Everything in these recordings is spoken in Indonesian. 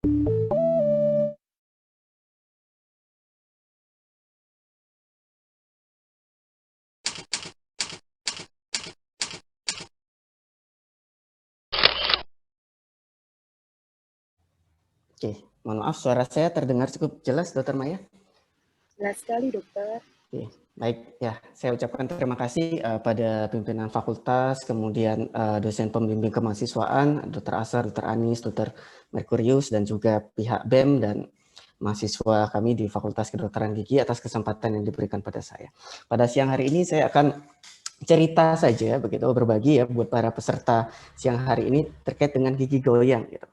Oke, mohon maaf suara saya terdengar cukup jelas, Dokter Maya? Jelas sekali, Dokter. Oke, baik ya. Saya ucapkan terima kasih pada pimpinan fakultas, kemudian dosen pembimbing kemahasiswaan, Dr. Asar, Dr. Anis, Dr. Merkurius, dan juga pihak BEM dan mahasiswa kami di Fakultas Kedokteran Gigi atas kesempatan yang diberikan pada saya. Pada siang hari ini saya akan cerita saja, begitu, berbagi ya buat para peserta siang hari ini terkait dengan gigi goyang. Gitu.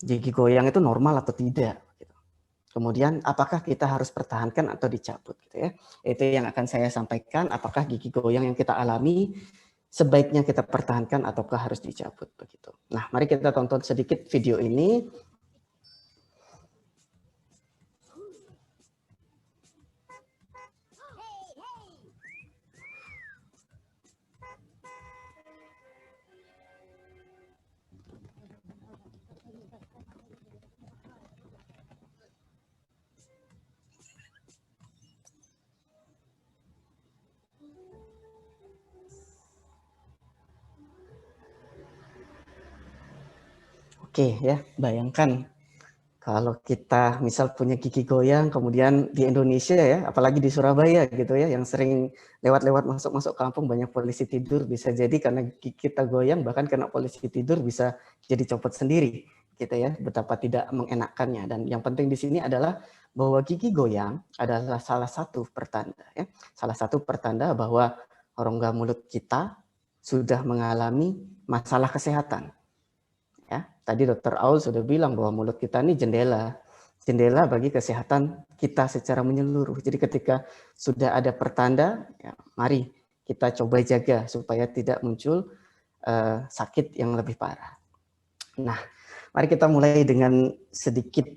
Gigi goyang itu normal atau tidak? Kemudian apakah kita harus pertahankan atau dicabut gitu ya. Itu yang akan saya sampaikan, apakah gigi goyang yang kita alami sebaiknya kita pertahankan ataukah harus dicabut begitu. Nah, mari kita tonton sedikit video ini. Oke ya, bayangkan kalau kita misal punya gigi goyang, kemudian di Indonesia ya, apalagi di Surabaya gitu ya, yang sering lewat-lewat masuk-masuk kampung banyak polisi tidur, bisa jadi karena gigi kita goyang, bahkan kena polisi tidur bisa jadi copot sendiri, gitu ya, betapa tidak mengenakannya. Dan yang penting di sini adalah bahwa gigi goyang adalah salah satu pertanda, ya, salah satu pertanda bahwa rongga mulut kita sudah mengalami masalah kesehatan. Ya, tadi Dr. Aul sudah bilang bahwa mulut kita ini jendela bagi kesehatan kita secara menyeluruh. Jadi ketika sudah ada pertanda, ya, mari kita coba jaga supaya tidak muncul sakit yang lebih parah. Nah, mari kita mulai dengan sedikit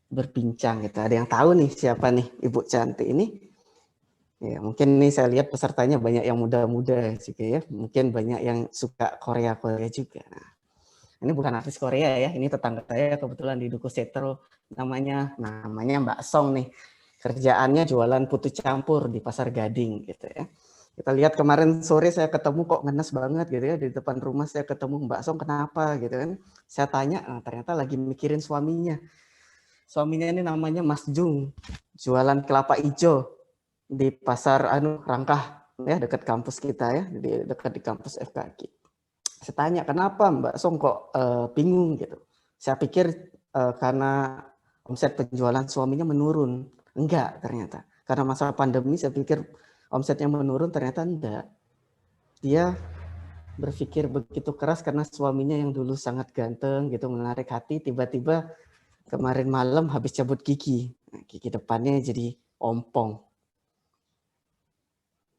berbincang. Gitu. Ada yang tahu nih siapa nih Ibu cantik ini? Ya, mungkin nih saya lihat pesertanya banyak yang muda-muda juga ya. Mungkin banyak yang suka Korea-Korea juga. Nah, ini bukan artis Korea ya, ini tetangga saya kebetulan di Duku Setro, namanya Mbak Song nih. Kerjaannya jualan putu campur di Pasar Gading gitu ya. Kita lihat kemarin sore saya ketemu kok ngenes banget gitu ya, di depan rumah saya ketemu Mbak Song, kenapa gitu kan. Saya tanya, ternyata lagi mikirin suaminya. Suaminya ini namanya Mas Jung, jualan kelapa hijau di Pasar Rangkah ya, dekat kampus kita ya, dekat di kampus FKG. Saya tanya, kenapa Mbak Song kok bingung gitu. Saya pikir karena omset penjualan suaminya menurun. Enggak ternyata. Karena masa pandemi saya pikir omsetnya menurun, ternyata enggak. Dia berpikir begitu keras karena suaminya yang dulu sangat ganteng gitu, menarik hati, tiba-tiba kemarin malam habis cabut gigi. Gigi depannya jadi ompong.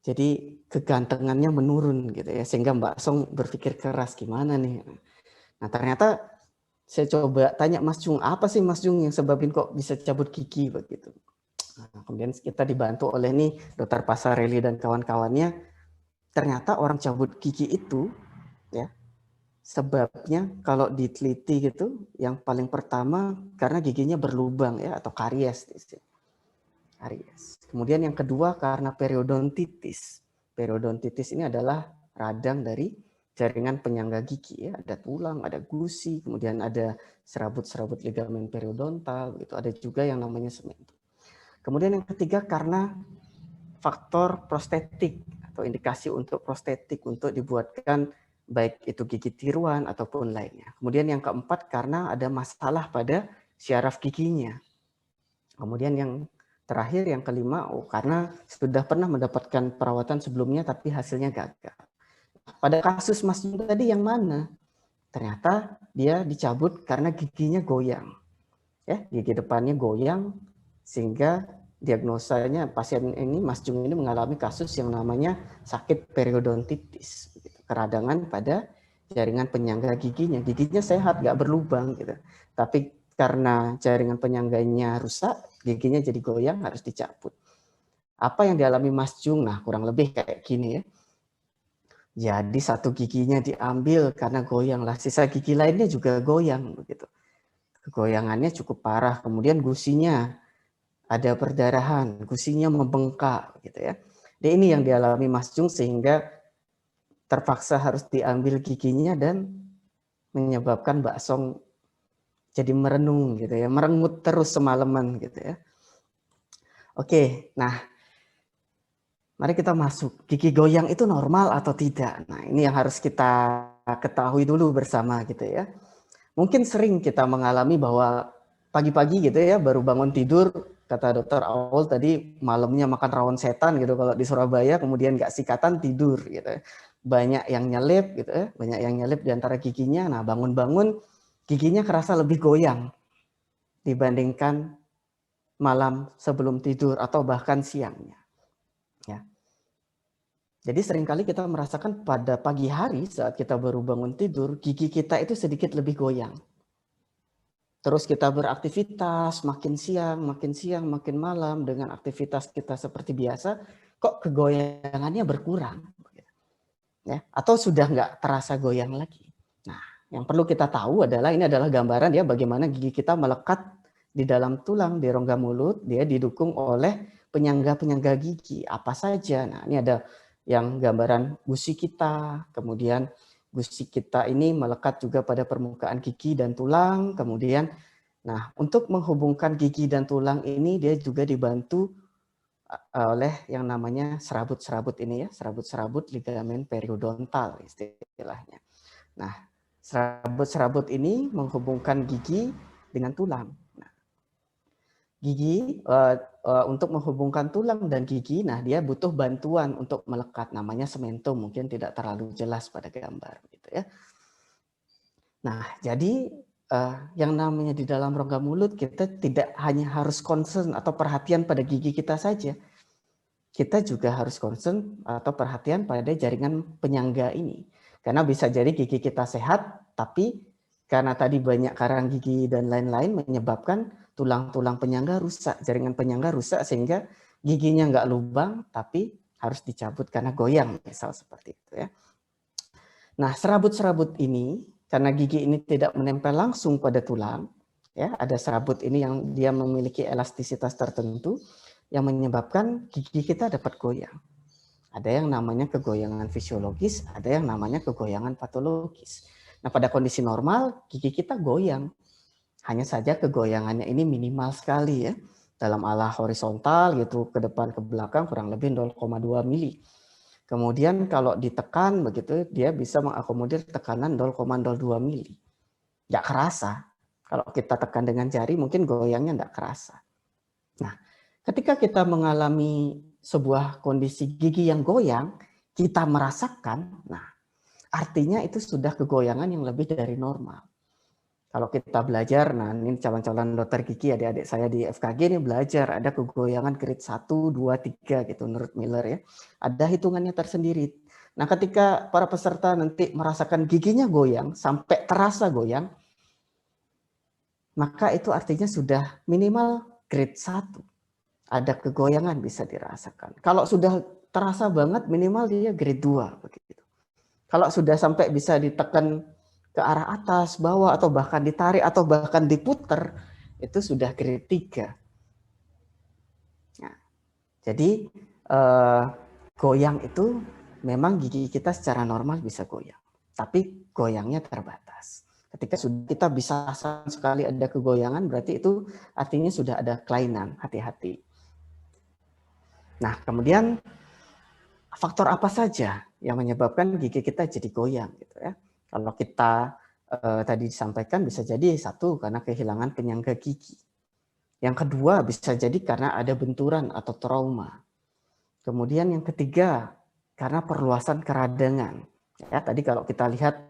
Jadi kegantengannya menurun gitu ya, sehingga Mbak Song berpikir keras gimana nih. Nah ternyata saya coba tanya Mas Jung, apa sih Mas Jung yang sebabin kok bisa cabut gigi begitu. Nah, kemudian kita dibantu oleh nih Dr. Pasarelli dan kawan-kawannya. Ternyata orang cabut gigi itu ya sebabnya kalau diteliti gitu, yang paling pertama karena giginya berlubang ya atau karies. Karies. Kemudian yang kedua karena periodontitis. Periodontitis ini adalah radang dari jaringan penyangga gigi ya, ada tulang, ada gusi, kemudian ada serabut-serabut ligamen periodontal, gitu. Ada juga yang namanya semen. Kemudian yang ketiga karena faktor prostetik atau indikasi untuk prostetik untuk dibuatkan baik itu gigi tiruan ataupun lainnya. Kemudian yang keempat karena ada masalah pada syaraf giginya. Kemudian yang terakhir yang kelima, karena sudah pernah mendapatkan perawatan sebelumnya tapi hasilnya gagal. Pada kasus Mas Jung tadi yang mana? Ternyata dia dicabut karena giginya goyang. Ya, gigi depannya goyang sehingga diagnosanya pasien ini Mas Jung ini mengalami kasus yang namanya sakit periodontitis, keradangan pada jaringan penyangga giginya. Giginya sehat, nggak berlubang gitu. Tapi karena jaringan penyangganya rusak, giginya jadi goyang, harus dicabut. Apa yang dialami Mas Jung? Nah, kurang lebih kayak gini ya. Jadi satu giginya diambil karena goyang lah, sisa gigi lainnya juga goyang begitu. kegoyangannya cukup parah, kemudian gusinya ada perdarahan, gusinya membengkak gitu ya. Jadi ini yang dialami Mas Jung sehingga terpaksa harus diambil giginya dan menyebabkan Mbak Song jadi merenung gitu ya, merengut terus semalaman gitu ya. Oke, nah mari kita masuk. Gigi goyang itu normal atau tidak? Nah, ini yang harus kita ketahui dulu bersama gitu ya. Mungkin sering kita mengalami bahwa pagi-pagi gitu ya, baru bangun tidur, kata dokter Aul tadi malamnya makan rawon setan gitu kalau di Surabaya, kemudian nggak sikatan tidur gitu. Banyak yang nyelip gitu ya, banyak yang nyelip di antara giginya. Nah, bangun-bangun giginya kerasa lebih goyang dibandingkan malam sebelum tidur atau bahkan siangnya. Ya. Jadi seringkali kita merasakan pada pagi hari saat kita baru bangun tidur, gigi kita itu sedikit lebih goyang. Terus kita beraktivitas makin siang, makin malam dengan aktivitas kita seperti biasa, kok kegoyangannya berkurang. Ya, atau sudah nggak terasa goyang lagi. Nah, yang perlu kita tahu adalah ini adalah gambaran ya bagaimana gigi kita melekat di dalam tulang, di rongga mulut, dia didukung oleh penyangga-penyangga gigi. Apa saja? Nah, ini ada yang gambaran gusi kita, kemudian gusi kita ini melekat juga pada permukaan gigi dan tulang, kemudian nah, untuk menghubungkan gigi dan tulang ini dia juga dibantu oleh yang namanya serabut-serabut ini ya, serabut-serabut ligamen periodontal istilahnya. Nah, serabut-serabut ini menghubungkan gigi dengan tulang. Nah, gigi untuk menghubungkan tulang dan gigi, nah dia butuh bantuan untuk melekat, namanya sementum, mungkin tidak terlalu jelas pada gambar gitu ya. Nah, jadi yang namanya di dalam rongga mulut kita tidak hanya harus concern atau perhatian pada gigi kita saja. Kita juga harus concern atau perhatian pada jaringan penyangga ini. Karena bisa jadi gigi kita sehat, tapi karena tadi banyak karang gigi dan lain-lain menyebabkan tulang-tulang penyangga rusak, jaringan penyangga rusak sehingga giginya nggak lubang, tapi harus dicabut karena goyang, misal seperti itu ya. Nah, serabut-serabut ini karena gigi ini tidak menempel langsung pada tulang, ya, ada serabut ini yang dia memiliki elastisitas tertentu yang menyebabkan gigi kita dapat goyang. Ada yang namanya kegoyangan fisiologis, ada yang namanya kegoyangan patologis. Nah, pada kondisi normal gigi kita goyang. Hanya saja kegoyangannya ini minimal sekali ya. Dalam ala horizontal gitu ke depan ke belakang kurang lebih 0,2 mili. Kemudian kalau ditekan begitu dia bisa mengakomodir tekanan 0,02 mili. Nggak kerasa. Kalau kita tekan dengan jari mungkin goyangnya nggak kerasa. Nah, ketika kita mengalami sebuah kondisi gigi yang goyang, kita merasakan, nah artinya itu sudah kegoyangan yang lebih dari normal. Kalau kita belajar, nah ini calon-calon dokter gigi adik-adik saya di FKG ini belajar ada kegoyangan grade 1, 2, 3 gitu menurut Miller ya. Ada hitungannya tersendiri. Nah ketika para peserta nanti merasakan giginya goyang, sampai terasa goyang, maka itu artinya sudah minimal grade 1. Ada kegoyangan bisa dirasakan. Kalau sudah terasa banget minimal dia grade 2 begitu. Kalau sudah sampai bisa ditekan ke arah atas, bawah, atau bahkan ditarik, atau bahkan diputer, itu sudah grade 3. Nah, jadi goyang itu memang gigi kita secara normal bisa goyang. Tapi goyangnya terbatas. Ketika sudah kita bisa sekali ada kegoyangan, berarti itu artinya sudah ada kelainan, hati-hati. Nah, kemudian faktor apa saja yang menyebabkan gigi kita jadi goyang gitu ya. Kalau kita tadi disampaikan bisa jadi satu karena kehilangan penyangga gigi. Yang kedua bisa jadi karena ada benturan atau trauma. Kemudian yang ketiga karena perluasan keradangan. Ya, tadi kalau kita lihat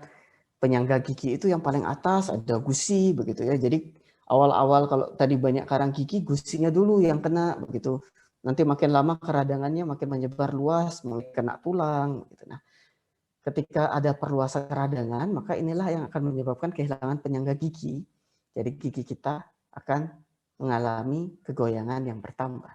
penyangga gigi itu yang paling atas ada gusi begitu ya. Jadi awal-awal kalau tadi banyak karang gigi, gusinya dulu yang kena begitu. Nanti makin lama keradangannya makin menyebar luas, mulai kena tulang. Gitu. Nah, ketika ada perluasan keradangan, maka inilah yang akan menyebabkan kehilangan penyangga gigi. Jadi gigi kita akan mengalami kegoyangan yang bertambah.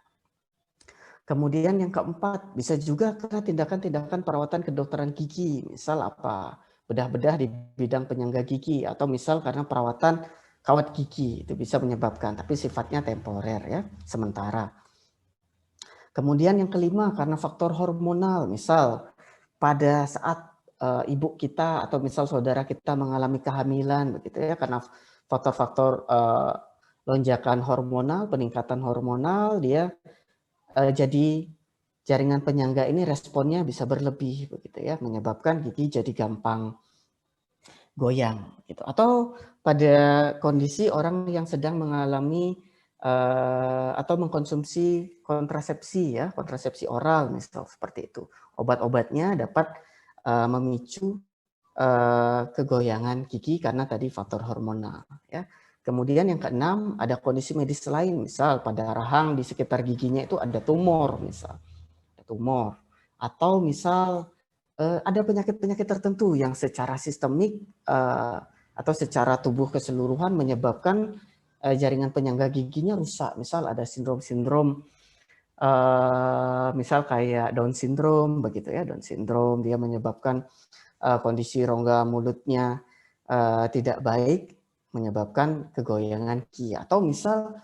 Kemudian yang keempat, bisa juga karena tindakan-tindakan perawatan kedokteran gigi. Misal apa? Bedah-bedah di bidang penyangga gigi. Atau misal karena perawatan kawat gigi itu bisa menyebabkan, tapi sifatnya temporer ya, sementara. Kemudian yang kelima karena faktor hormonal, misal pada saat ibu kita atau misal saudara kita mengalami kehamilan begitu ya, karena faktor-faktor lonjakan hormonal, peningkatan hormonal, dia jadi jaringan penyangga ini responnya bisa berlebih begitu ya, menyebabkan gigi jadi gampang goyang gitu. Atau pada kondisi orang yang sedang mengalami atau mengkonsumsi kontrasepsi ya, kontrasepsi oral misal seperti itu. Obat-obatnya dapat memicu kegoyangan gigi karena tadi faktor hormonal ya. Kemudian yang keenam ada kondisi medis lain, misal pada rahang di sekitar giginya itu ada tumor misal, ada tumor, atau misal ada penyakit-penyakit tertentu yang secara sistemik atau secara tubuh keseluruhan menyebabkan jaringan penyangga giginya rusak. Misal ada sindrom-sindrom, misal kayak Down syndrome begitu ya, Down syndrome dia menyebabkan kondisi rongga mulutnya tidak baik, menyebabkan kegoyangan gigi. Atau misal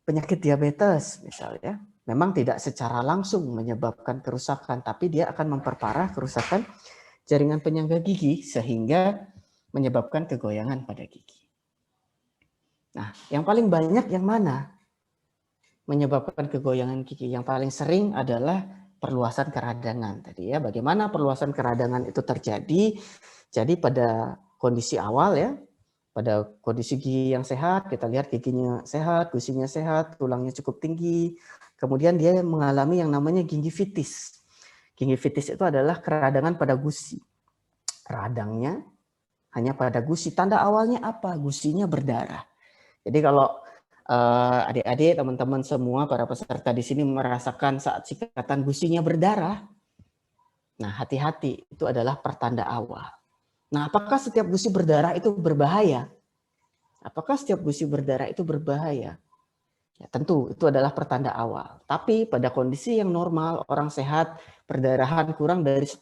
penyakit diabetes misalnya, memang tidak secara langsung menyebabkan kerusakan, tapi dia akan memperparah kerusakan jaringan penyangga gigi sehingga menyebabkan kegoyangan pada gigi. Nah, yang paling banyak yang mana menyebabkan kegoyangan gigi? Yang paling sering adalah perluasan keradangan tadi ya. Bagaimana perluasan keradangan itu terjadi? Jadi pada kondisi awal ya, pada kondisi gigi yang sehat, kita lihat giginya sehat, gusinya sehat, tulangnya cukup tinggi. Kemudian dia mengalami yang namanya gingivitis. Gingivitis itu adalah keradangan pada gusi. Radangnya hanya pada gusi. Tanda awalnya apa? Gusinya berdarah. Jadi kalau adik-adik, teman-teman semua, para peserta di sini merasakan saat sikatan gusinya berdarah, nah hati-hati, itu adalah pertanda awal. Nah, apakah setiap gusi berdarah itu berbahaya? Apakah setiap gusi berdarah itu berbahaya? Ya, tentu itu adalah pertanda awal. Tapi pada kondisi yang normal, orang sehat, perdarahan kurang dari 10%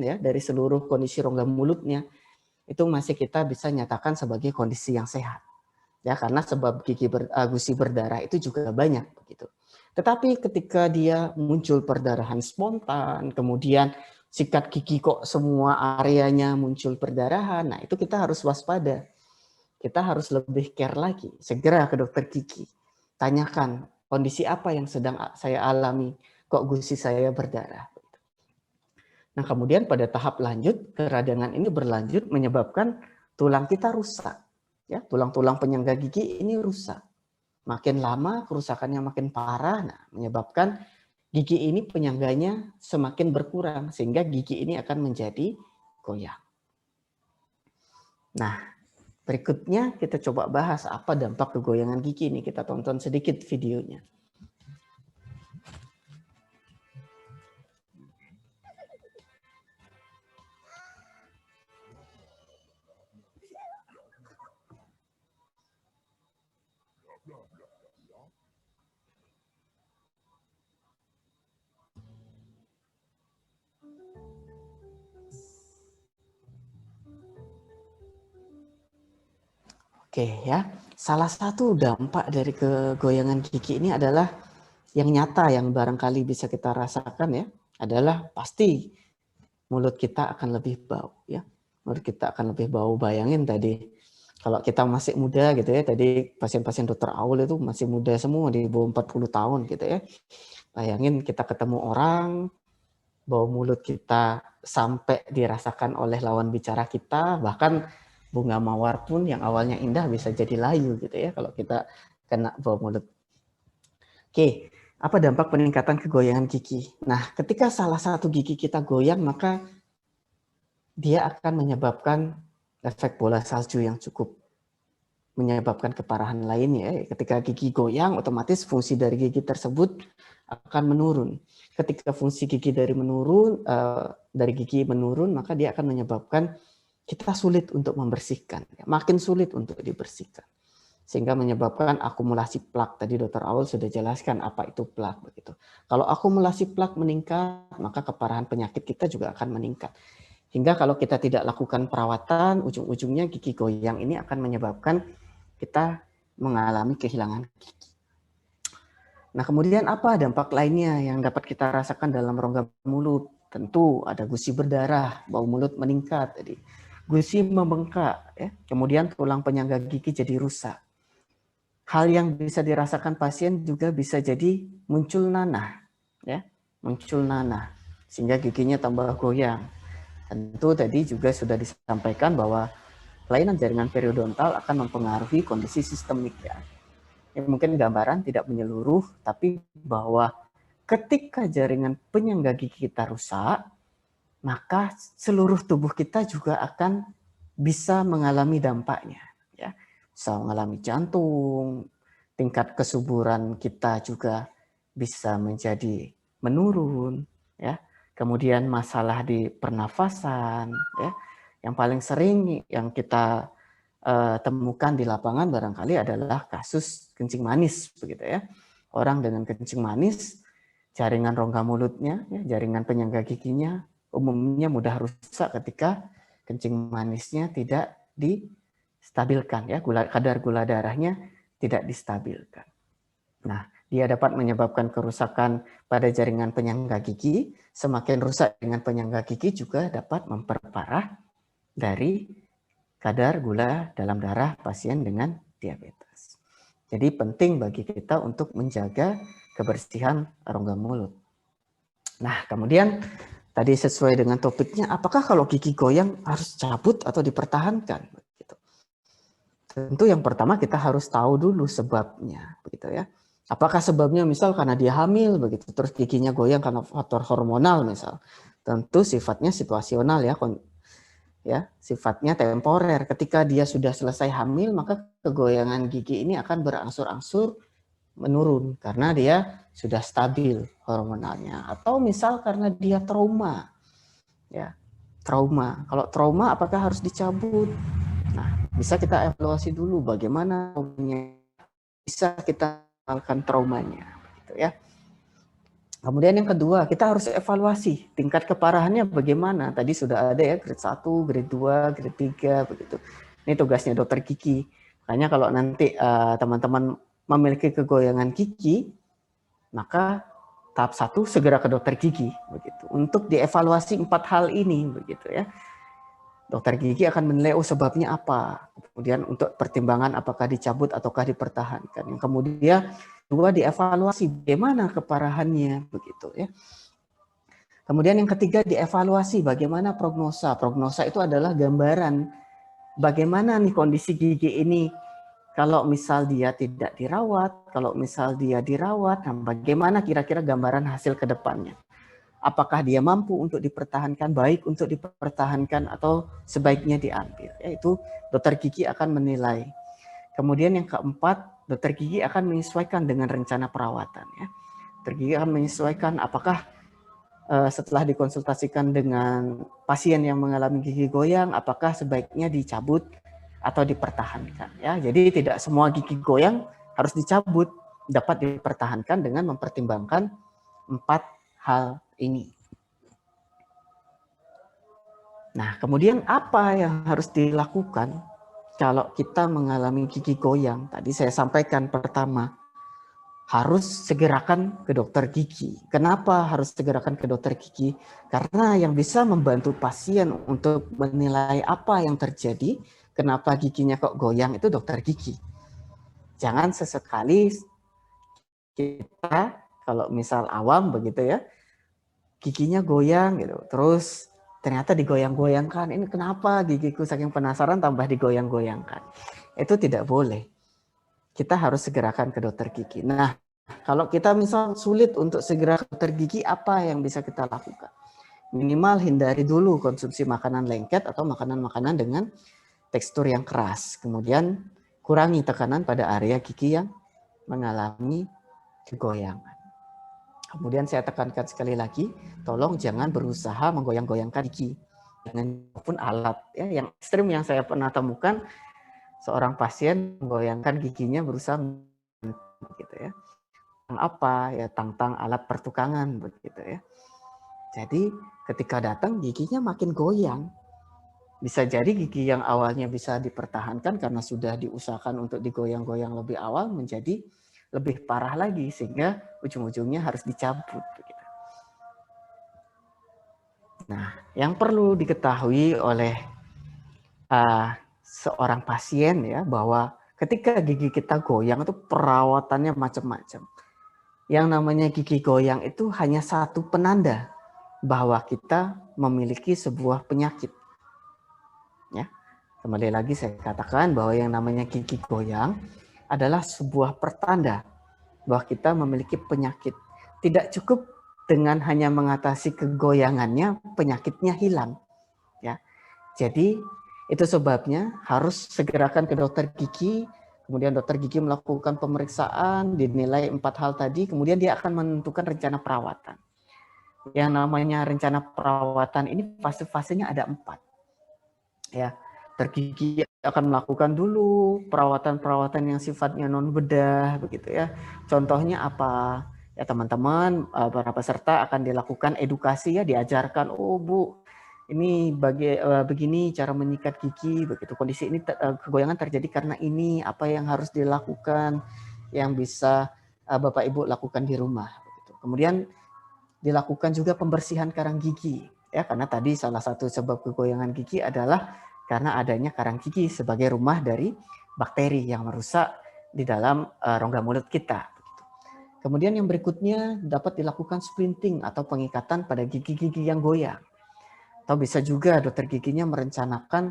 ya dari seluruh kondisi rongga mulutnya, itu masih kita bisa nyatakan sebagai kondisi yang sehat. Ya, karena sebab gusi berdarah itu juga banyak begitu. Tetapi ketika dia muncul perdarahan spontan, kemudian sikat gigi kok semua areanya muncul perdarahan, nah itu kita harus waspada. Kita harus lebih care lagi. Segera ke dokter gigi. Tanyakan kondisi apa yang sedang saya alami, kok gusi saya berdarah. Nah, kemudian pada tahap lanjut, keradangan ini berlanjut menyebabkan tulang kita rusak. Ya, tulang-tulang penyangga gigi ini rusak. Makin lama kerusakannya makin parah, nah, menyebabkan gigi ini penyangganya semakin berkurang sehingga gigi ini akan menjadi goyang. Nah, berikutnya kita coba bahas apa dampak kegoyangan gigi ini. Kita tonton sedikit videonya. Oke ya, salah satu dampak dari kegoyangan gigi ini adalah yang nyata yang barangkali bisa kita rasakan ya, adalah pasti mulut kita akan lebih bau ya. Mulut kita akan lebih bau. Bayangin tadi kalau kita masih muda gitu ya, tadi pasien-pasien dokter Aul itu masih muda semua di bawah 40 tahun gitu ya. Bayangin kita ketemu orang, bau mulut kita sampai dirasakan oleh lawan bicara kita, bahkan bunga mawar pun yang awalnya indah bisa jadi layu gitu ya kalau kita kena bau mulut. Oke, apa dampak peningkatan kegoyangan gigi? Nah, ketika salah satu gigi kita goyang, maka dia akan menyebabkan efek bola salju yang cukup menyebabkan keparahan lainnya. Ketika gigi goyang, otomatis fungsi dari gigi tersebut akan menurun. Ketika fungsi gigi dari gigi menurun, maka dia akan menyebabkan kita sulit untuk membersihkan, makin sulit untuk dibersihkan, sehingga menyebabkan akumulasi plak. Tadi Dr. Aul sudah jelaskan apa itu plak begitu. Kalau akumulasi plak meningkat, maka keparahan penyakit kita juga akan meningkat. Hingga kalau kita tidak lakukan perawatan, ujung-ujungnya gigi goyang ini akan menyebabkan kita mengalami kehilangan gigi. Nah, kemudian apa dampak lainnya yang dapat kita rasakan dalam rongga mulut? Tentu ada gusi berdarah, bau mulut meningkat, jadi gusi membengkak, ya. Kemudian tulang penyangga gigi jadi rusak. Hal yang bisa dirasakan pasien juga bisa jadi muncul nanah, ya, muncul nanah, sehingga giginya tambah goyang. Tentu tadi juga sudah disampaikan bahwa kelainan jaringan periodontal akan mempengaruhi kondisi sistemik, ya. Mungkin gambaran tidak menyeluruh, tapi bahwa ketika jaringan penyangga gigi kita rusak, maka seluruh tubuh kita juga akan bisa mengalami dampaknya, ya. Bisa mengalami jantung, tingkat kesuburan kita juga bisa menjadi menurun, ya. Kemudian masalah di pernafasan, ya. Yang paling sering yang kita temukan di lapangan barangkali adalah kasus kencing manis, begitu ya. Orang dengan kencing manis, jaringan rongga mulutnya, ya, jaringan penyangga giginya umumnya mudah rusak ketika kencing manisnya tidak distabilkan, ya, kadar gula darahnya tidak distabilkan. Nah, dia dapat menyebabkan kerusakan pada jaringan penyangga gigi. Semakin rusak jaringan penyangga gigi juga dapat memperparah dari kadar gula dalam darah pasien dengan diabetes. Jadi penting bagi kita untuk menjaga kebersihan rongga mulut. Nah, kemudian tadi sesuai dengan topiknya, apakah kalau gigi goyang harus cabut atau dipertahankan? Begitu. Tentu yang pertama kita harus tahu dulu sebabnya, begitu ya. Apakah sebabnya misal karena dia hamil begitu, terus giginya goyang karena faktor hormonal misal. Tentu sifatnya situasional, ya, sifatnya temporer. Ketika dia sudah selesai hamil, maka kegoyangan gigi ini akan berangsur-angsur menurun karena dia sudah stabil hormonalnya. Atau misal karena dia trauma, ya, trauma. Kalau trauma apakah harus dicabut? Nah, bisa kita evaluasi dulu bagaimana bisa kita mengenalkan traumanya, gitu ya. Kemudian yang kedua, kita harus evaluasi tingkat keparahannya bagaimana. Tadi sudah ada ya grade 1, grade 2, grade 3 begitu. Ini tugasnya dokter gigi. Makanya kalau nanti teman-teman memiliki kegoyangan gigi, maka tahap 1 segera ke dokter gigi begitu. Untuk dievaluasi 4 hal ini begitu ya. Dokter gigi akan menilai sebabnya apa. Kemudian untuk pertimbangan apakah dicabut ataukah dipertahankan. Yang kemudian dua, dievaluasi bagaimana keparahannya begitu ya. Kemudian yang ketiga, dievaluasi bagaimana prognosa. Prognosa itu adalah gambaran bagaimana nih kondisi gigi ini kalau misal dia tidak dirawat, kalau misal dia dirawat, nah bagaimana kira-kira gambaran hasil ke depannya. Apakah dia mampu untuk dipertahankan, baik untuk dipertahankan atau sebaiknya diambil. Yaitu dokter gigi akan menilai. Kemudian yang keempat, dokter gigi akan menyesuaikan dengan rencana perawatan. Ya. Dokter gigi akan menyesuaikan apakah setelah dikonsultasikan dengan pasien yang mengalami gigi goyang, apakah sebaiknya dicabut atau dipertahankan. Ya. Jadi tidak semua gigi goyang harus dicabut, dapat dipertahankan dengan mempertimbangkan 4 hal ini. Nah, kemudian apa yang harus dilakukan kalau kita mengalami gigi goyang? Tadi saya sampaikan pertama, harus segerakan ke dokter gigi. Kenapa harus segerakan ke dokter gigi? Karena yang bisa membantu pasien untuk menilai apa yang terjadi, kenapa giginya kok goyang itu dokter gigi. Jangan sesekali kita kalau misal awam begitu ya, giginya goyang gitu. Terus ternyata digoyang-goyangkan. Ini kenapa gigiku saking penasaran tambah digoyang-goyangkan. Itu tidak boleh. Kita harus segerakan ke dokter gigi. Nah, kalau kita misal sulit untuk segera ke dokter gigi, apa yang bisa kita lakukan? Minimal hindari dulu konsumsi makanan lengket atau makanan-makanan dengan tekstur yang keras. Kemudian kurangi tekanan pada area gigi yang mengalami kegoyangan. Kemudian saya tekankan sekali lagi, tolong jangan berusaha menggoyang-goyangkan gigi dengan apapun alat. Ya, yang ekstrim yang saya pernah temukan, seorang pasien menggoyangkan giginya berusaha begitu ya. Apa ya, tang-tang alat pertukangan begitu ya. Jadi ketika datang giginya makin goyang. Bisa jadi gigi yang awalnya bisa dipertahankan karena sudah diusahakan untuk digoyang-goyang lebih awal menjadi lebih parah lagi sehingga ujung-ujungnya harus dicabut. Nah, yang perlu diketahui oleh seorang pasien ya bahwa ketika gigi kita goyang itu perawatannya macam-macam. Yang namanya gigi goyang itu hanya satu penanda bahwa kita memiliki sebuah penyakit. Ya, kembali lagi saya katakan bahwa yang namanya gigi goyang adalah sebuah pertanda bahwa kita memiliki penyakit. Tidak cukup dengan hanya mengatasi kegoyangannya, penyakitnya hilang. Ya, jadi itu sebabnya harus segerakan ke dokter gigi. Kemudian dokter gigi melakukan pemeriksaan, dinilai 4 hal tadi, kemudian dia akan menentukan rencana perawatan. Yang namanya rencana perawatan ini fase-fasenya ada 4. Ya, dokter gigi akan melakukan dulu perawatan-perawatan yang sifatnya non bedah begitu ya. Contohnya apa? Ya teman-teman, para peserta akan dilakukan edukasi ya, diajarkan, oh Bu, ini begini cara menyikat gigi begitu. Kondisi ini kegoyangan terjadi karena ini, apa yang harus dilakukan yang bisa Bapak Ibu lakukan di rumah begitu. Kemudian dilakukan juga pembersihan karang gigi ya, karena tadi salah satu sebab kegoyangan gigi adalah karena adanya karang gigi sebagai rumah dari bakteri yang merusak di dalam rongga mulut kita. Kemudian yang berikutnya dapat dilakukan splinting atau pengikatan pada gigi-gigi yang goyang. Atau bisa juga dokter giginya merencanakan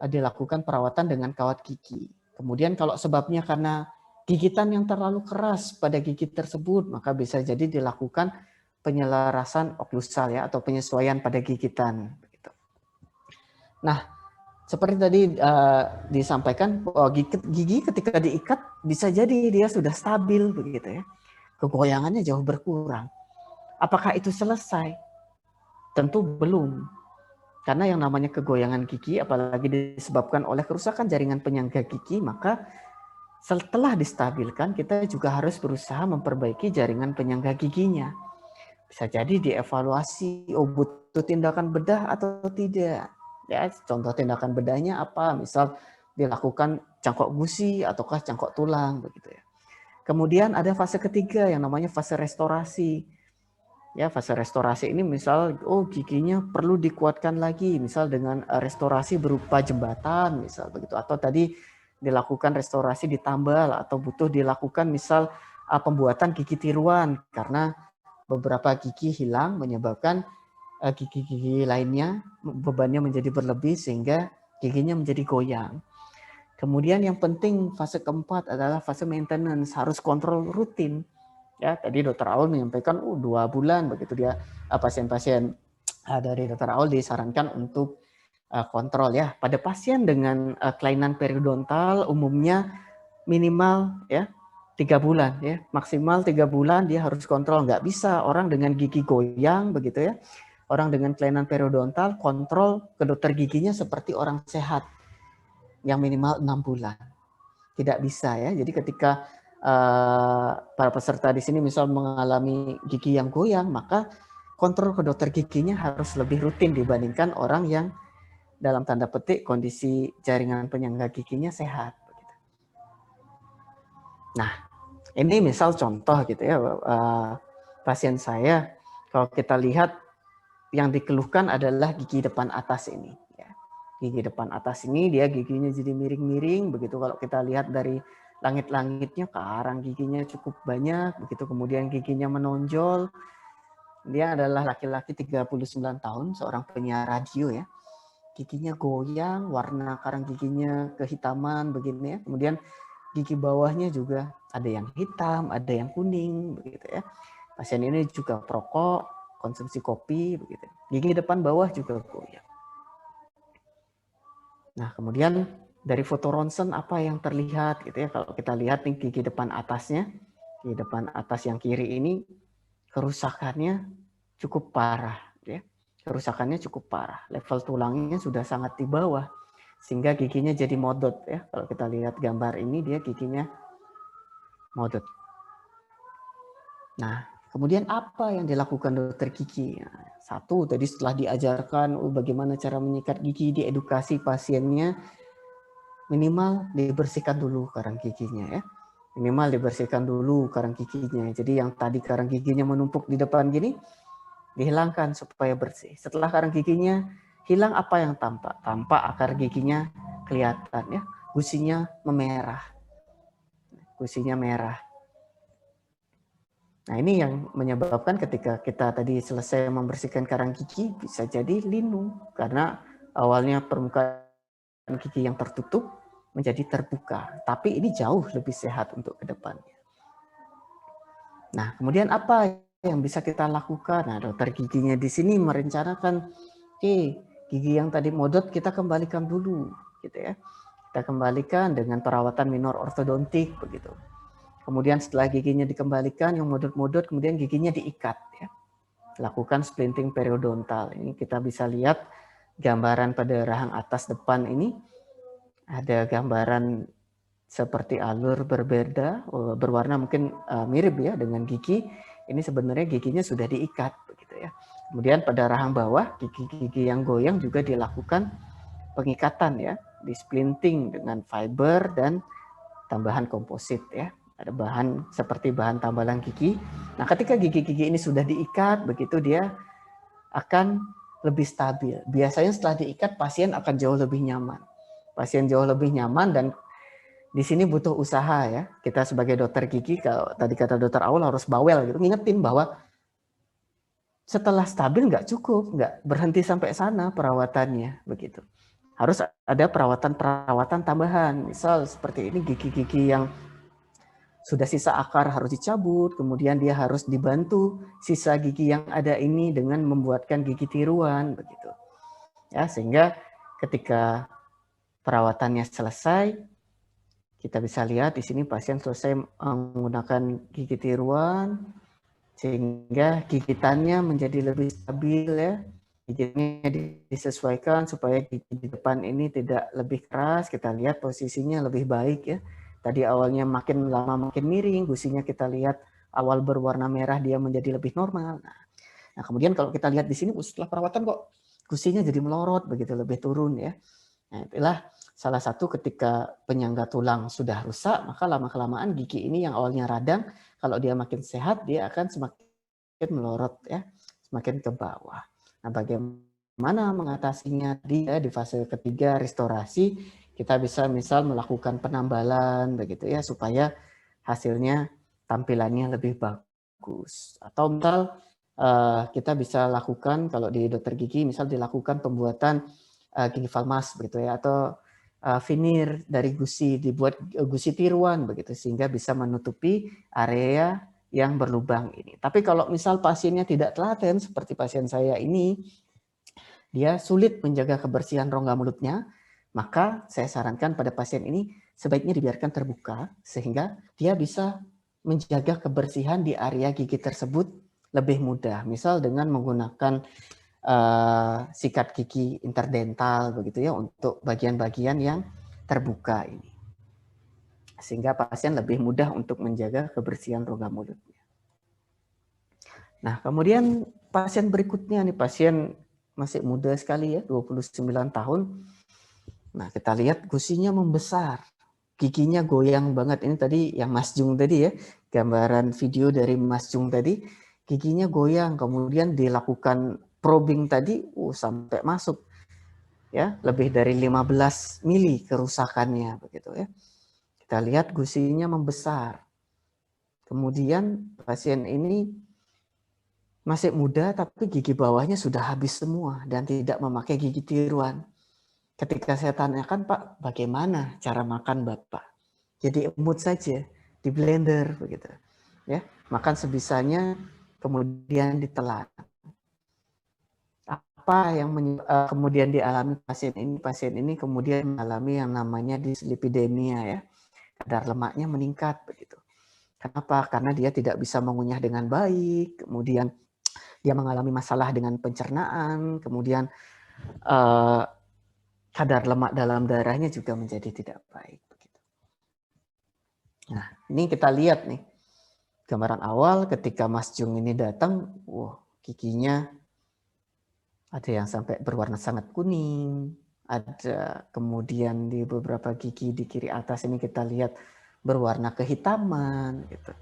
dilakukan perawatan dengan kawat gigi. Kemudian kalau sebabnya karena gigitan yang terlalu keras pada gigi tersebut, maka bisa jadi dilakukan penyelarasan oklusal ya, atau penyesuaian pada gigitan. Nah, seperti tadi disampaikan, gigi ketika diikat bisa jadi dia sudah stabil begitu ya. Kegoyangannya jauh berkurang. Apakah itu selesai? Tentu belum. Karena yang namanya kegoyangan gigi, apalagi disebabkan oleh kerusakan jaringan penyangga gigi, maka setelah distabilkan, kita juga harus berusaha memperbaiki jaringan penyangga giginya. Bisa jadi dievaluasi, oh butuh tindakan bedah atau tidak. Ya, contoh tindakan bedahnya apa? Misal dilakukan cangkok gusi ataukah cangkok tulang begitu ya. Kemudian ada fase ketiga yang namanya fase restorasi. Ya, fase restorasi ini misal giginya perlu dikuatkan lagi, misal dengan restorasi berupa jembatan misal begitu, atau tadi dilakukan restorasi di tambal, atau butuh dilakukan misal pembuatan gigi tiruan karena beberapa gigi hilang menyebabkan gigi-gigi lainnya bebannya menjadi berlebih sehingga giginya menjadi goyang. Kemudian yang penting fase keempat adalah fase maintenance, harus kontrol rutin. Ya, tadi Dokter Aul menyampaikan 2 bulan begitu dia pasien-pasien dari Dokter Aul disarankan untuk kontrol ya. Pada pasien dengan kelainan periodontal umumnya minimal ya 3 bulan ya, maksimal 3 bulan dia harus kontrol. Nggak bisa orang dengan gigi goyang begitu ya, orang dengan kelainan periodontal kontrol ke dokter giginya seperti orang sehat yang minimal 6 bulan. Tidak bisa ya. Jadi ketika para peserta di sini misal mengalami gigi yang goyang, maka kontrol ke dokter giginya harus lebih rutin dibandingkan orang yang dalam tanda petik kondisi jaringan penyangga giginya sehat. Nah, ini misal contoh gitu ya, pasien saya kalau kita lihat yang dikeluhkan adalah gigi depan atas ini. Ya. Gigi depan atas ini dia giginya jadi miring-miring, begitu kalau kita lihat dari langit-langitnya karang giginya cukup banyak, begitu kemudian giginya menonjol. Dia adalah laki-laki 39 tahun, seorang penyiar radio ya. Giginya goyang, warna karang giginya kehitaman begini ya. Kemudian gigi bawahnya juga ada yang hitam, ada yang kuning begitu ya. Pasien ini juga perokok, konsumsi kopi begitu. Gigi depan bawah juga goyang. Nah, kemudian dari foto ronsen apa yang terlihat gitu ya. Kalau kita lihat nih gigi depan atasnya, gigi depan atas yang kiri ini kerusakannya cukup parah ya. Kerusakannya cukup parah. Level tulangnya sudah sangat di bawah sehingga giginya jadi modot ya. Kalau kita lihat gambar ini dia giginya modot. Nah, Kemudian apa yang dilakukan dokter gigi? Nah, satu, tadi setelah diajarkan bagaimana cara menyikat gigi, diedukasi pasiennya, minimal dibersihkan dulu karang giginya ya. Minimal dibersihkan dulu karang giginya. Jadi yang tadi karang giginya menumpuk di depan gini, dihilangkan supaya bersih. Setelah karang giginya hilang, apa yang tampak? Tampak akar giginya kelihatan ya, gusinya memerah. Gusinya merah. Nah, ini yang menyebabkan ketika kita tadi selesai membersihkan karang gigi, bisa jadi linu. Karena awalnya permukaan gigi yang tertutup menjadi terbuka. Tapi ini jauh lebih sehat untuk ke depannya. Nah, kemudian apa yang bisa kita lakukan? Nah, dokter giginya di sini merencanakan, oke, gigi yang tadi modot kita kembalikan dulu, gitu ya. Kita kembalikan dengan perawatan minor ortodontik, begitu. Kemudian setelah giginya dikembalikan, yang modot-modot, kemudian giginya diikat. Ya. Lakukan splinting periodontal. Ini kita bisa lihat gambaran pada rahang atas depan ini. Ada gambaran seperti alur berbeda, berwarna mungkin mirip ya dengan gigi. Ini sebenarnya giginya sudah diikat. Begitu ya. Kemudian pada rahang bawah, gigi-gigi yang goyang juga dilakukan pengikatan ya. Di splinting dengan fiber dan tambahan komposit ya. Ada bahan seperti bahan tambalan gigi. Nah, ketika gigi-gigi ini sudah diikat, begitu dia akan lebih stabil. Biasanya setelah diikat, pasien akan jauh lebih nyaman. Pasien jauh lebih nyaman dan di sini butuh usaha ya. Kita sebagai dokter gigi, kalau tadi kata dokter Aul harus bawel gitu, ngingetin bahwa setelah stabil nggak cukup, nggak berhenti sampai sana perawatannya begitu. Harus ada perawatan tambahan. Misal seperti ini gigi-gigi yang sudah sisa akar harus dicabut, kemudian dia harus dibantu sisa gigi yang ada ini dengan membuatkan gigi tiruan begitu. Ya, sehingga ketika perawatannya selesai, kita bisa lihat di sini pasien selesai menggunakan gigi tiruan sehingga gigitannya menjadi lebih stabil ya. Giginya disesuaikan supaya gigi di depan ini tidak lebih keras, kita lihat posisinya lebih baik ya. Tadi awalnya makin lama makin miring, gusinya kita lihat awal berwarna merah dia menjadi lebih normal. Nah, kemudian kalau kita lihat di sini setelah perawatan kok gusinya jadi melorot begitu, lebih turun ya. Nah, itulah salah satu ketika penyangga tulang sudah rusak, maka lama-kelamaan gigi ini yang awalnya radang, kalau dia makin sehat dia akan semakin melorot ya, semakin ke bawah. Nah, bagaimana mengatasinya dia di fase ketiga restorasi? Kita bisa misal melakukan penambalan begitu ya supaya hasilnya tampilannya lebih bagus. Atau misal kita bisa lakukan kalau di dokter gigi misal dilakukan pembuatan gigi falmas begitu ya, atau veneer dari gusi, dibuat gusi tiruan begitu sehingga bisa menutupi area yang berlubang ini. Tapi kalau misal pasiennya tidak telaten seperti pasien saya ini, dia sulit menjaga kebersihan rongga mulutnya, maka saya sarankan pada pasien ini sebaiknya dibiarkan terbuka sehingga dia bisa menjaga kebersihan di area gigi tersebut lebih mudah. Misal dengan menggunakan sikat gigi interdental begitu ya untuk bagian-bagian yang terbuka ini. Sehingga pasien lebih mudah untuk menjaga kebersihan rongga mulutnya. Nah, kemudian pasien berikutnya nih, pasien masih muda sekali ya, 29 tahun. Nah, kita lihat gusinya membesar. Giginya goyang banget. Ini tadi yang Mas Jung tadi ya, gambaran video dari Mas Jung tadi. Giginya goyang, kemudian dilakukan probing tadi sampai masuk ya, lebih dari 15 mili kerusakannya begitu ya. Kita lihat gusinya membesar. Kemudian pasien ini masih muda tapi gigi bawahnya sudah habis semua dan tidak memakai gigi tiruan. Ketika saya tanyakan, Pak, bagaimana cara makan Bapak? Jadi emut saja, di blender begitu. Ya, makan sebisanya kemudian ditelan. Apa yang kemudian dialami pasien ini kemudian mengalami yang namanya dislipidemia ya. Kadar lemaknya meningkat begitu. Kenapa? Karena dia tidak bisa mengunyah dengan baik, kemudian dia mengalami masalah dengan pencernaan, kemudian kadar lemak dalam darahnya juga menjadi tidak baik. Nah, ini kita lihat nih. Gambaran awal ketika Mas Jung ini datang, giginya ada yang sampai berwarna sangat kuning, ada kemudian di beberapa gigi di kiri atas ini kita lihat berwarna kehitaman gitu.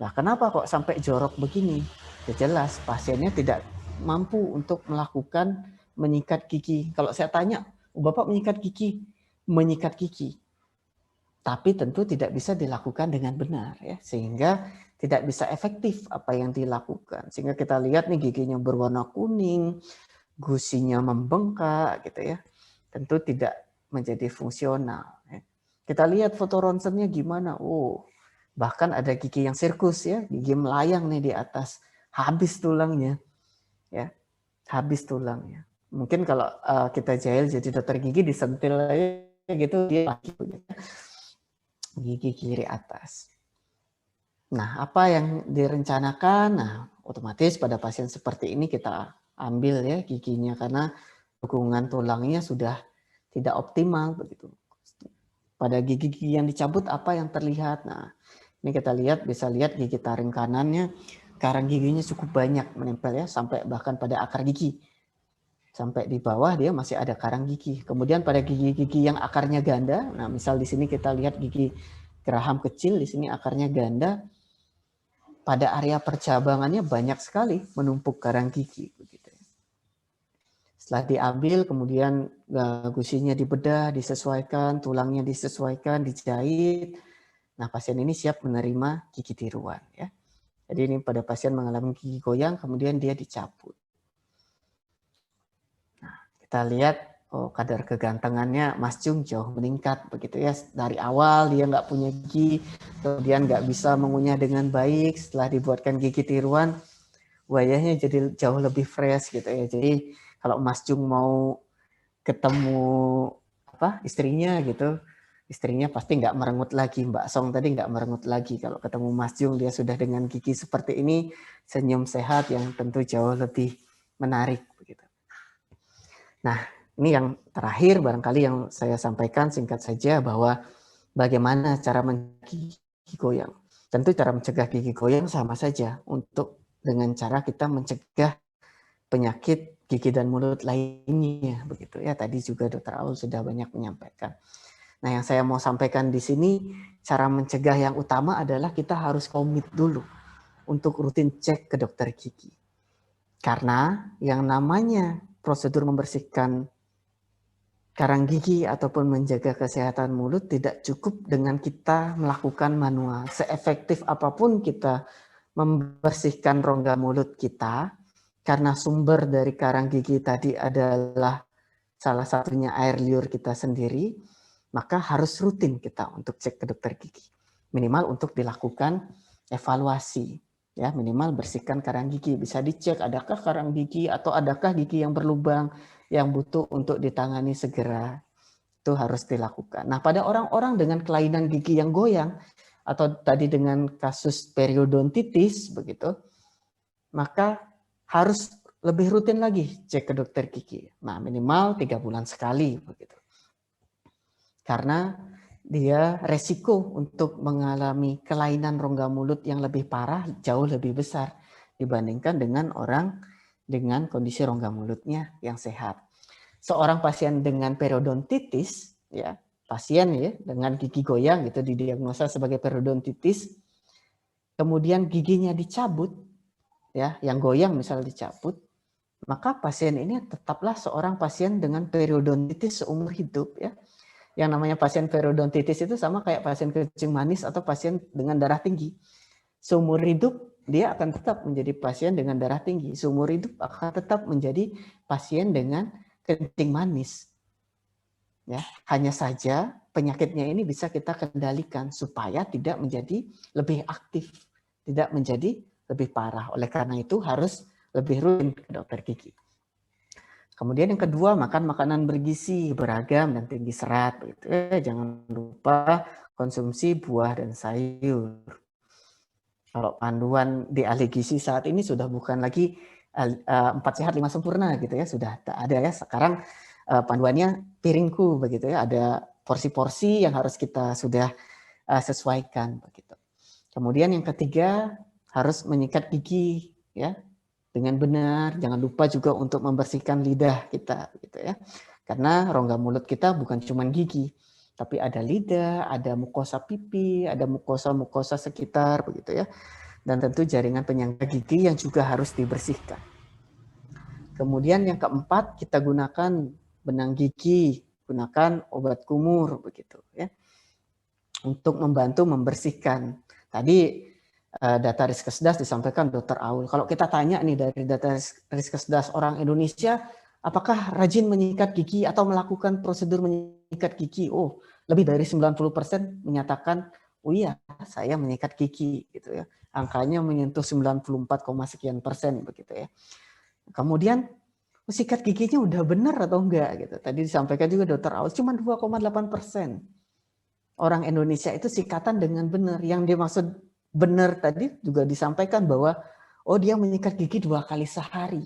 Nah, kenapa kok sampai jorok begini? Ya jelas pasiennya tidak mampu untuk melakukan menyikat gigi. Kalau saya tanya, Bapak menyikat gigi, tapi tentu tidak bisa dilakukan dengan benar ya, sehingga tidak bisa efektif apa yang dilakukan. Sehingga kita lihat nih giginya berwarna kuning, gusinya membengkak gitu ya. Tentu tidak menjadi fungsional ya. Kita lihat foto ronsennya gimana. Bahkan ada gigi yang sirkus ya, gigi melayang nih di atas, habis tulangnya ya, habis tulangnya. Mungkin kalau kita jahil jadi dokter gigi disentil aja gitu dia lagi gigi kiri atas. Nah, apa yang direncanakan? Nah, otomatis pada pasien seperti ini kita ambil ya giginya karena dukungan tulangnya sudah tidak optimal begitu. Pada gigi-gigi yang dicabut apa yang terlihat? Nah, ini kita lihat, bisa lihat gigi taring kanannya, karang giginya cukup banyak menempel ya, sampai bahkan pada akar gigi. Sampai di bawah dia masih ada karang gigi. Kemudian pada gigi-gigi yang akarnya ganda, nah misal di sini kita lihat gigi geraham kecil, di sini akarnya ganda, pada area percabangannya banyak sekali menumpuk karang gigi. Begitu. Setelah diambil, kemudian gusinya dibedah, disesuaikan, tulangnya disesuaikan, dijahit. Nah, pasien ini siap menerima gigi tiruan. Ya. Jadi ini pada pasien mengalami gigi goyang, kemudian dia dicabut. Nah, kita lihat kadar kegantengannya Mas Jung jauh meningkat begitu ya. Dari awal dia nggak punya gigi, kemudian nggak bisa mengunyah dengan baik. Setelah dibuatkan gigi tiruan, wajahnya jadi jauh lebih fresh gitu ya. Jadi kalau Mas Jung mau ketemu istrinya gitu, istrinya pasti nggak merengut lagi. Mbak Song tadi nggak merengut lagi. Kalau ketemu Mas Jung dia sudah dengan gigi seperti ini, senyum sehat yang tentu jauh lebih menarik begitu. Nah, ini yang terakhir barangkali yang saya sampaikan singkat saja bahwa bagaimana cara mencegah gigi goyang. Tentu cara mencegah gigi goyang sama saja untuk dengan cara kita mencegah penyakit gigi dan mulut lainnya begitu ya. Tadi juga Dr. Aul sudah banyak menyampaikan. Nah, yang saya mau sampaikan di sini cara mencegah yang utama adalah kita harus komit dulu untuk rutin cek ke dokter gigi. Karena yang namanya prosedur membersihkan karang gigi ataupun menjaga kesehatan mulut tidak cukup dengan kita melakukan manual. Seefektif apapun kita membersihkan rongga mulut kita, karena sumber dari karang gigi tadi adalah salah satunya air liur kita sendiri, maka harus rutin kita untuk cek ke dokter gigi. Minimal untuk dilakukan evaluasi. Ya, minimal bersihkan karang gigi. Bisa dicek adakah karang gigi atau adakah gigi yang berlubang yang butuh untuk ditangani segera. Itu harus dilakukan. Nah, pada orang-orang dengan kelainan gigi yang goyang atau tadi dengan kasus periodontitis begitu, maka harus lebih rutin lagi cek ke dokter gigi. Nah, minimal 3 bulan sekali begitu. Karena dia resiko untuk mengalami kelainan rongga mulut yang lebih parah jauh lebih besar dibandingkan dengan orang dengan kondisi rongga mulutnya yang sehat. Seorang pasien dengan periodontitis, ya, pasien ya dengan gigi goyang gitu didiagnosa sebagai periodontitis, kemudian giginya dicabut, ya, yang goyang misal dicabut, maka pasien ini tetaplah seorang pasien dengan periodontitis seumur hidup ya. Yang namanya pasien periodontitis itu sama kayak pasien kencing manis atau pasien dengan darah tinggi. Seumur hidup dia akan tetap menjadi pasien dengan darah tinggi. Seumur hidup akan tetap menjadi pasien dengan kencing manis. Ya, hanya saja penyakitnya ini bisa kita kendalikan supaya tidak menjadi lebih aktif, tidak menjadi lebih parah. Oleh karena itu harus lebih rutin ke dokter gigi. Kemudian yang kedua, makan makanan bergizi, beragam dan tinggi serat. Gitu. Jangan lupa konsumsi buah dan sayur. Kalau panduan di ahli gizi saat ini sudah bukan lagi 4 sehat 5 sempurna gitu ya, sudah tak ada ya. Sekarang panduannya piringku begitu ya, ada porsi-porsi yang harus kita sudah sesuaikan begitu. Kemudian yang ketiga, harus menyikat gigi ya dengan benar. Jangan lupa juga untuk membersihkan lidah kita gitu ya. Karena rongga mulut kita bukan cuma gigi, tapi ada lidah, ada mukosa pipi, ada mukosa-mukosa sekitar begitu ya. Dan tentu jaringan penyangga gigi yang juga harus dibersihkan. Kemudian yang keempat, kita gunakan benang gigi, gunakan obat kumur begitu ya. Untuk membantu membersihkan. Tadi data Riskesdas disampaikan Dr. Aul. Kalau kita tanya nih dari data Riskesdas orang Indonesia, apakah rajin menyikat gigi atau melakukan prosedur menyikat gigi? Oh, lebih dari 90% menyatakan, oh iya, saya menyikat gigi gitu ya. Angkanya menyentuh 94, sekian persen begitu ya. Kemudian sikat giginya udah benar atau enggak gitu. Tadi disampaikan juga Dr. Aul cuma 2,8%. Orang Indonesia itu sikatan dengan benar. Yang dimaksud benar tadi juga disampaikan bahwa oh dia menyikat gigi 2 kali sehari.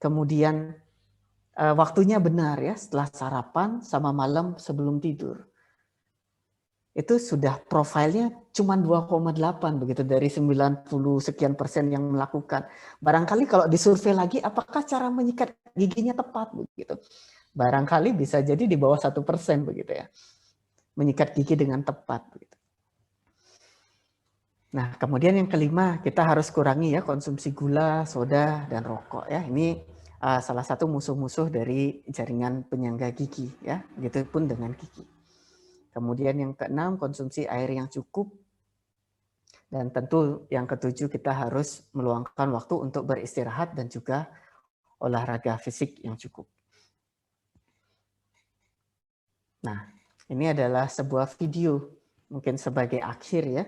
Kemudian waktunya benar ya, setelah sarapan sama malam sebelum tidur. Itu sudah profilnya cuma 2,8 begitu dari 90 sekian persen yang melakukan. Barangkali kalau disurvei lagi apakah cara menyikat giginya tepat begitu. Barangkali bisa jadi di bawah 1% begitu ya. Menyikat gigi dengan tepat begitu. Nah, kemudian yang kelima, kita harus kurangi ya konsumsi gula, soda, dan rokok ya. Ini salah satu musuh-musuh dari jaringan penyangga gigi ya. Begitupun dengan gigi. Kemudian yang keenam, konsumsi air yang cukup. Dan tentu yang ketujuh, kita harus meluangkan waktu untuk beristirahat dan juga olahraga fisik yang cukup. Nah, ini adalah sebuah video, mungkin sebagai akhir ya,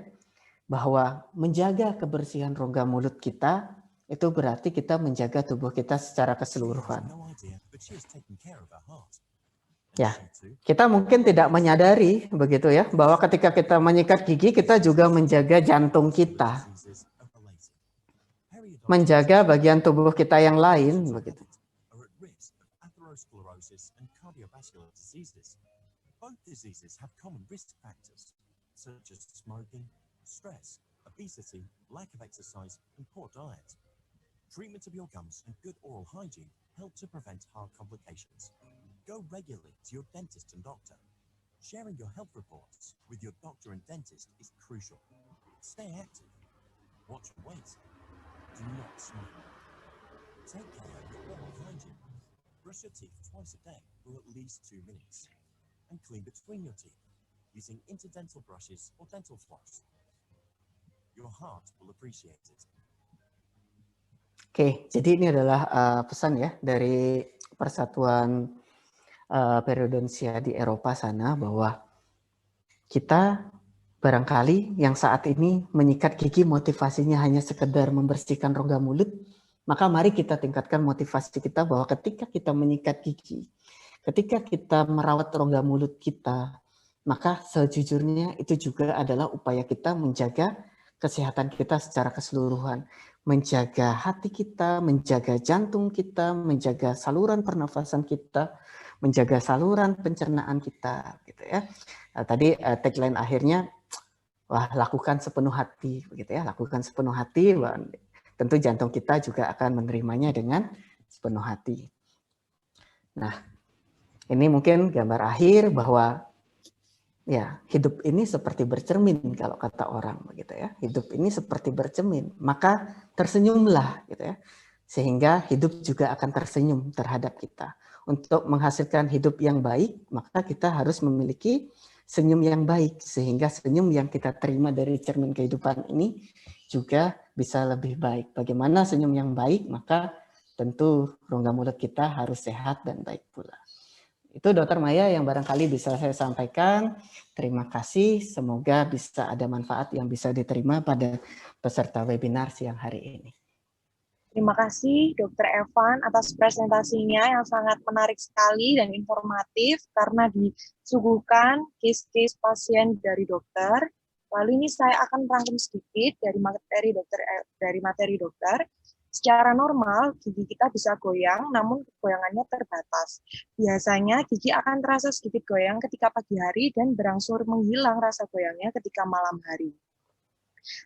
bahwa menjaga kebersihan rongga mulut kita itu berarti kita menjaga tubuh kita secara keseluruhan. Ya, kita mungkin tidak menyadari begitu ya, bahwa ketika kita menyikat gigi kita juga menjaga jantung kita, menjaga bagian tubuh kita yang lain begitu. Both diseases have common risk factors, such as smoking, stress, obesity, lack of exercise, and poor diet. Treatment of your gums and good oral hygiene help to prevent heart complications. Go regularly to your dentist and doctor. Sharing your health reports with your doctor and dentist is crucial. Stay active. Watch your weight. Do not smoke. Take care of your oral hygiene. Brush your teeth twice a day for at least 2 minutes. And clean between your teeth using interdental brushes or dental floss. Your heart will appreciate it. Oke, jadi ini adalah pesan ya dari Persatuan Periodontia di Eropa sana bahwa kita barangkali yang saat ini menyikat gigi motivasinya hanya sekedar membersihkan rongga mulut, maka mari kita tingkatkan motivasi kita bahwa ketika kita menyikat gigi, ketika kita merawat rongga mulut kita, maka sejujurnya itu juga adalah upaya kita menjaga kesehatan kita secara keseluruhan. Menjaga hati kita, menjaga jantung kita, menjaga saluran pernafasan kita, menjaga saluran pencernaan kita. Gitu ya. Nah, tadi tagline akhirnya, wah lakukan sepenuh hati. Begitu ya, lakukan sepenuh hati. Tentu jantung kita juga akan menerimanya dengan sepenuh hati. Nah, ini mungkin gambar akhir bahwa ya hidup ini seperti bercermin kalau kata orang begitu ya. Hidup ini seperti bercermin, maka tersenyumlah gitu ya. Sehingga hidup juga akan tersenyum terhadap kita. Untuk menghasilkan hidup yang baik, maka kita harus memiliki senyum yang baik sehingga senyum yang kita terima dari cermin kehidupan ini juga bisa lebih baik. Bagaimana senyum yang baik? Maka tentu rongga mulut kita harus sehat dan baik pula. Itu Dr. Maya yang barangkali bisa saya sampaikan. Terima kasih, semoga bisa ada manfaat yang bisa diterima pada peserta webinar siang hari ini. Terima kasih Dr. Evan atas presentasinya yang sangat menarik sekali dan informatif karena disuguhkan case-case pasien dari dokter. Lalu ini saya akan merangkum sedikit dari materi dokter. Secara normal, gigi kita bisa goyang, namun goyangannya terbatas. Biasanya gigi akan terasa sedikit goyang ketika pagi hari dan berangsur menghilang rasa goyangnya ketika malam hari.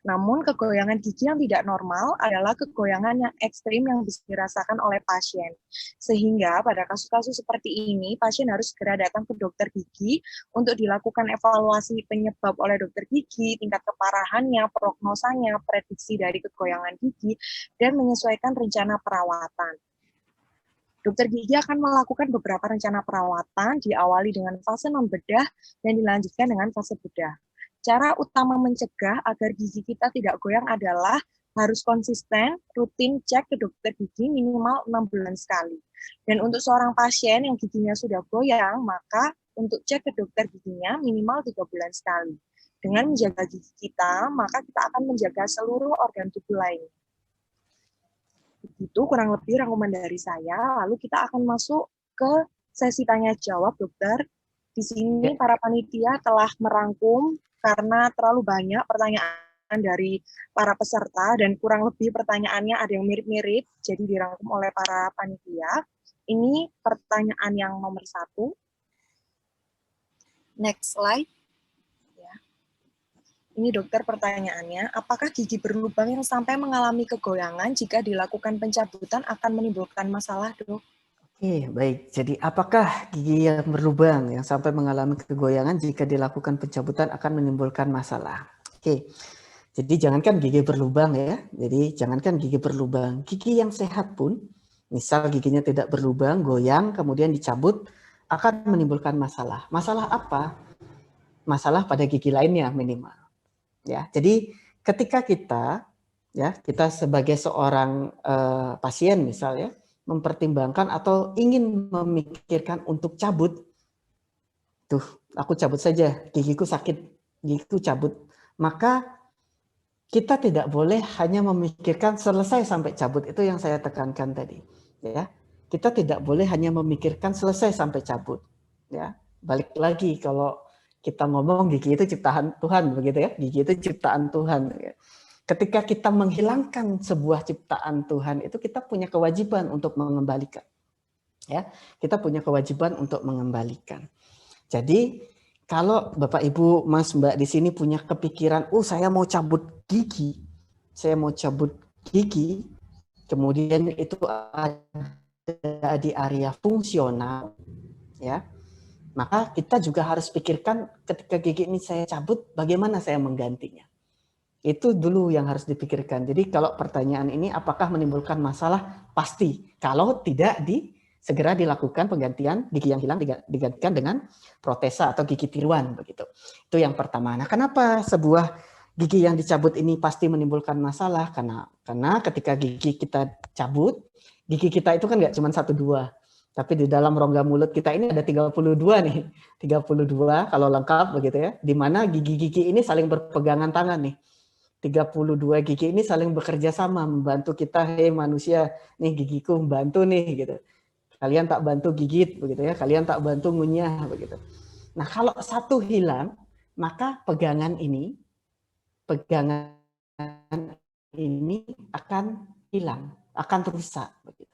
Namun, kegoyangan gigi yang tidak normal adalah kegoyangan yang ekstrim yang bisa dirasakan oleh pasien. Sehingga pada kasus-kasus seperti ini, pasien harus segera datang ke dokter gigi untuk dilakukan evaluasi penyebab oleh dokter gigi, tingkat keparahannya, prognosanya, prediksi dari kegoyangan gigi, dan menyesuaikan rencana perawatan. Dokter gigi akan melakukan beberapa rencana perawatan, diawali dengan fase membedah dan dilanjutkan dengan fase bedah. Cara utama mencegah agar gigi kita tidak goyang adalah harus konsisten, rutin cek ke dokter gigi minimal 6 bulan sekali. Dan untuk seorang pasien yang giginya sudah goyang, maka untuk cek ke dokter giginya minimal 3 bulan sekali. Dengan menjaga gigi kita, maka kita akan menjaga seluruh organ tubuh lainnya. Begitu kurang lebih rangkuman dari saya, lalu kita akan masuk ke sesi tanya jawab, dokter. Di sini para panitia telah merangkum karena terlalu banyak pertanyaan dari para peserta dan kurang lebih pertanyaannya ada yang mirip-mirip, jadi dirangkum oleh para panitia. Ini pertanyaan yang nomor 1. Next slide. Ini dokter pertanyaannya, apakah gigi berlubang yang sampai mengalami kegoyangan jika dilakukan pencabutan akan menimbulkan masalah, dok? Oke, baik. Jadi apakah gigi yang berlubang yang sampai mengalami kegoyangan jika dilakukan pencabutan akan menimbulkan masalah? Oke, jadi jangankan gigi berlubang ya, jadi jangankan gigi berlubang, gigi yang sehat pun, misal giginya tidak berlubang, goyang, kemudian dicabut, akan menimbulkan masalah. Masalah apa? Masalah pada gigi lainnya minimal. Ya, jadi ketika kita sebagai seorang pasien misalnya mempertimbangkan atau ingin memikirkan untuk cabut, tuh aku cabut saja, gigiku sakit, gigiku cabut, maka kita tidak boleh hanya memikirkan selesai sampai cabut, itu yang saya tekankan tadi, ya. Kita tidak boleh hanya memikirkan selesai sampai cabut, ya. Balik lagi kalau kita ngomong gigi itu ciptaan Tuhan, begitu ya, gigi itu ciptaan Tuhan. Ketika kita menghilangkan sebuah ciptaan Tuhan, itu kita punya kewajiban untuk mengembalikan. Ya, kita punya kewajiban untuk mengembalikan. Jadi kalau Bapak Ibu Mas Mbak di sini punya kepikiran, saya mau cabut gigi, kemudian itu ada di area fungsional, ya. Maka kita juga harus pikirkan ketika gigi ini saya cabut, bagaimana saya menggantinya. Itu dulu yang harus dipikirkan. Jadi kalau pertanyaan ini apakah menimbulkan masalah? Pasti. Kalau tidak segera dilakukan penggantian gigi yang hilang digantikan dengan protesa atau gigi tiruan begitu. Itu yang pertama. Nah, kenapa sebuah gigi yang dicabut ini pasti menimbulkan masalah? Karena ketika gigi kita cabut, gigi kita itu kan nggak cuma 1-2. Tapi di dalam rongga mulut kita ini ada 32 nih. 32 kalau lengkap begitu ya. Di mana gigi-gigi ini saling berpegangan tangan nih. 32 gigi ini saling bekerja sama membantu kita, hei manusia, nih gigiku membantu nih gitu. Kalian tak bantu gigit begitu ya. Kalian tak bantu ngunyah begitu. Nah, kalau satu hilang, maka pegangan ini akan hilang, akan rusak begitu.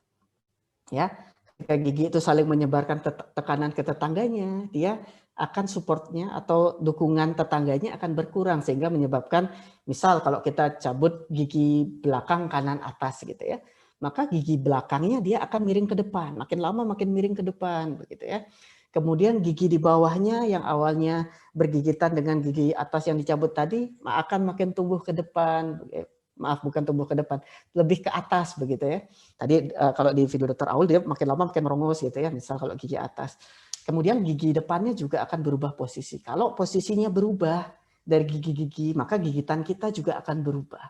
Ya. Ketika gigi itu saling menyebarkan tekanan ke tetangganya, dia akan supportnya atau dukungan tetangganya akan berkurang sehingga menyebabkan misal kalau kita cabut gigi belakang kanan atas gitu ya, maka gigi belakangnya dia akan miring ke depan, makin lama makin miring ke depan begitu ya. Kemudian gigi di bawahnya yang awalnya bergigitan dengan gigi atas yang dicabut tadi akan makin tumbuh ke depan. Bukan tumbuh ke depan, lebih ke atas begitu ya. Tadi kalau di video Dr. Aul dia makin lama makin merongos gitu ya, misal kalau gigi atas. Kemudian gigi depannya juga akan berubah posisi. Kalau posisinya berubah dari gigi-gigi, maka gigitan kita juga akan berubah.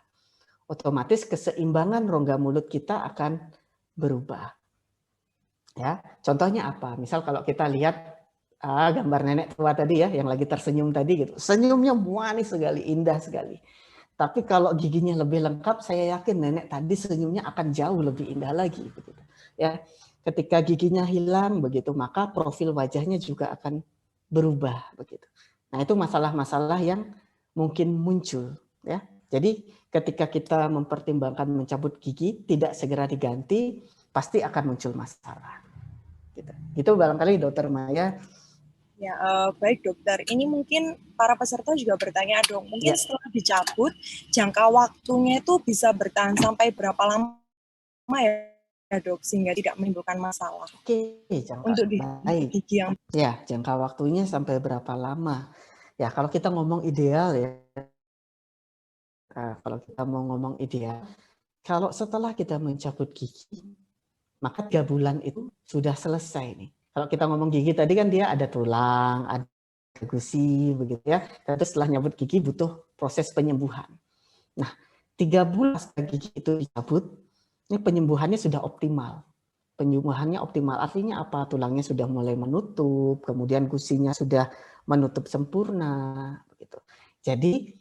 Otomatis keseimbangan rongga mulut kita akan berubah. Ya, contohnya apa? Misal kalau kita lihat gambar nenek tua tadi ya, yang lagi tersenyum tadi gitu. Senyumnya manis sekali, indah sekali. Tapi kalau giginya lebih lengkap, saya yakin nenek tadi senyumnya akan jauh lebih indah lagi. Begitu. Ya, ketika giginya hilang, begitu maka profil wajahnya juga akan berubah. Begitu. Nah itu masalah-masalah yang mungkin muncul. Ya, jadi ketika kita mempertimbangkan mencabut gigi, tidak segera diganti, pasti akan muncul masalah. Gitu. Itu barangkali Dokter Maya Ya, baik dokter. Ini mungkin para peserta juga bertanya dong, mungkin Ya. setelah dicabut, jangka waktunya itu bisa bertahan sampai berapa lama ya dok, sehingga tidak menimbulkan masalah Oke, jangka untuk baik. gigi yang Ya, jangka waktunya sampai berapa lama? Ya, kalau kita ngomong ideal ya, kalau kita mau ngomong ideal, kalau setelah kita mencabut gigi, maka 3 bulan itu sudah selesai nih. Kalau kita ngomong gigi tadi kan dia ada tulang, ada gusi, begitu ya. Dan terus setelah nyabut gigi butuh proses penyembuhan. Nah, 3 bulan setelah gigi itu dicabut, ini penyembuhannya sudah optimal. Penyembuhannya optimal artinya apa? Tulangnya sudah mulai menutup, kemudian gusinya sudah menutup sempurna, begitu. Jadi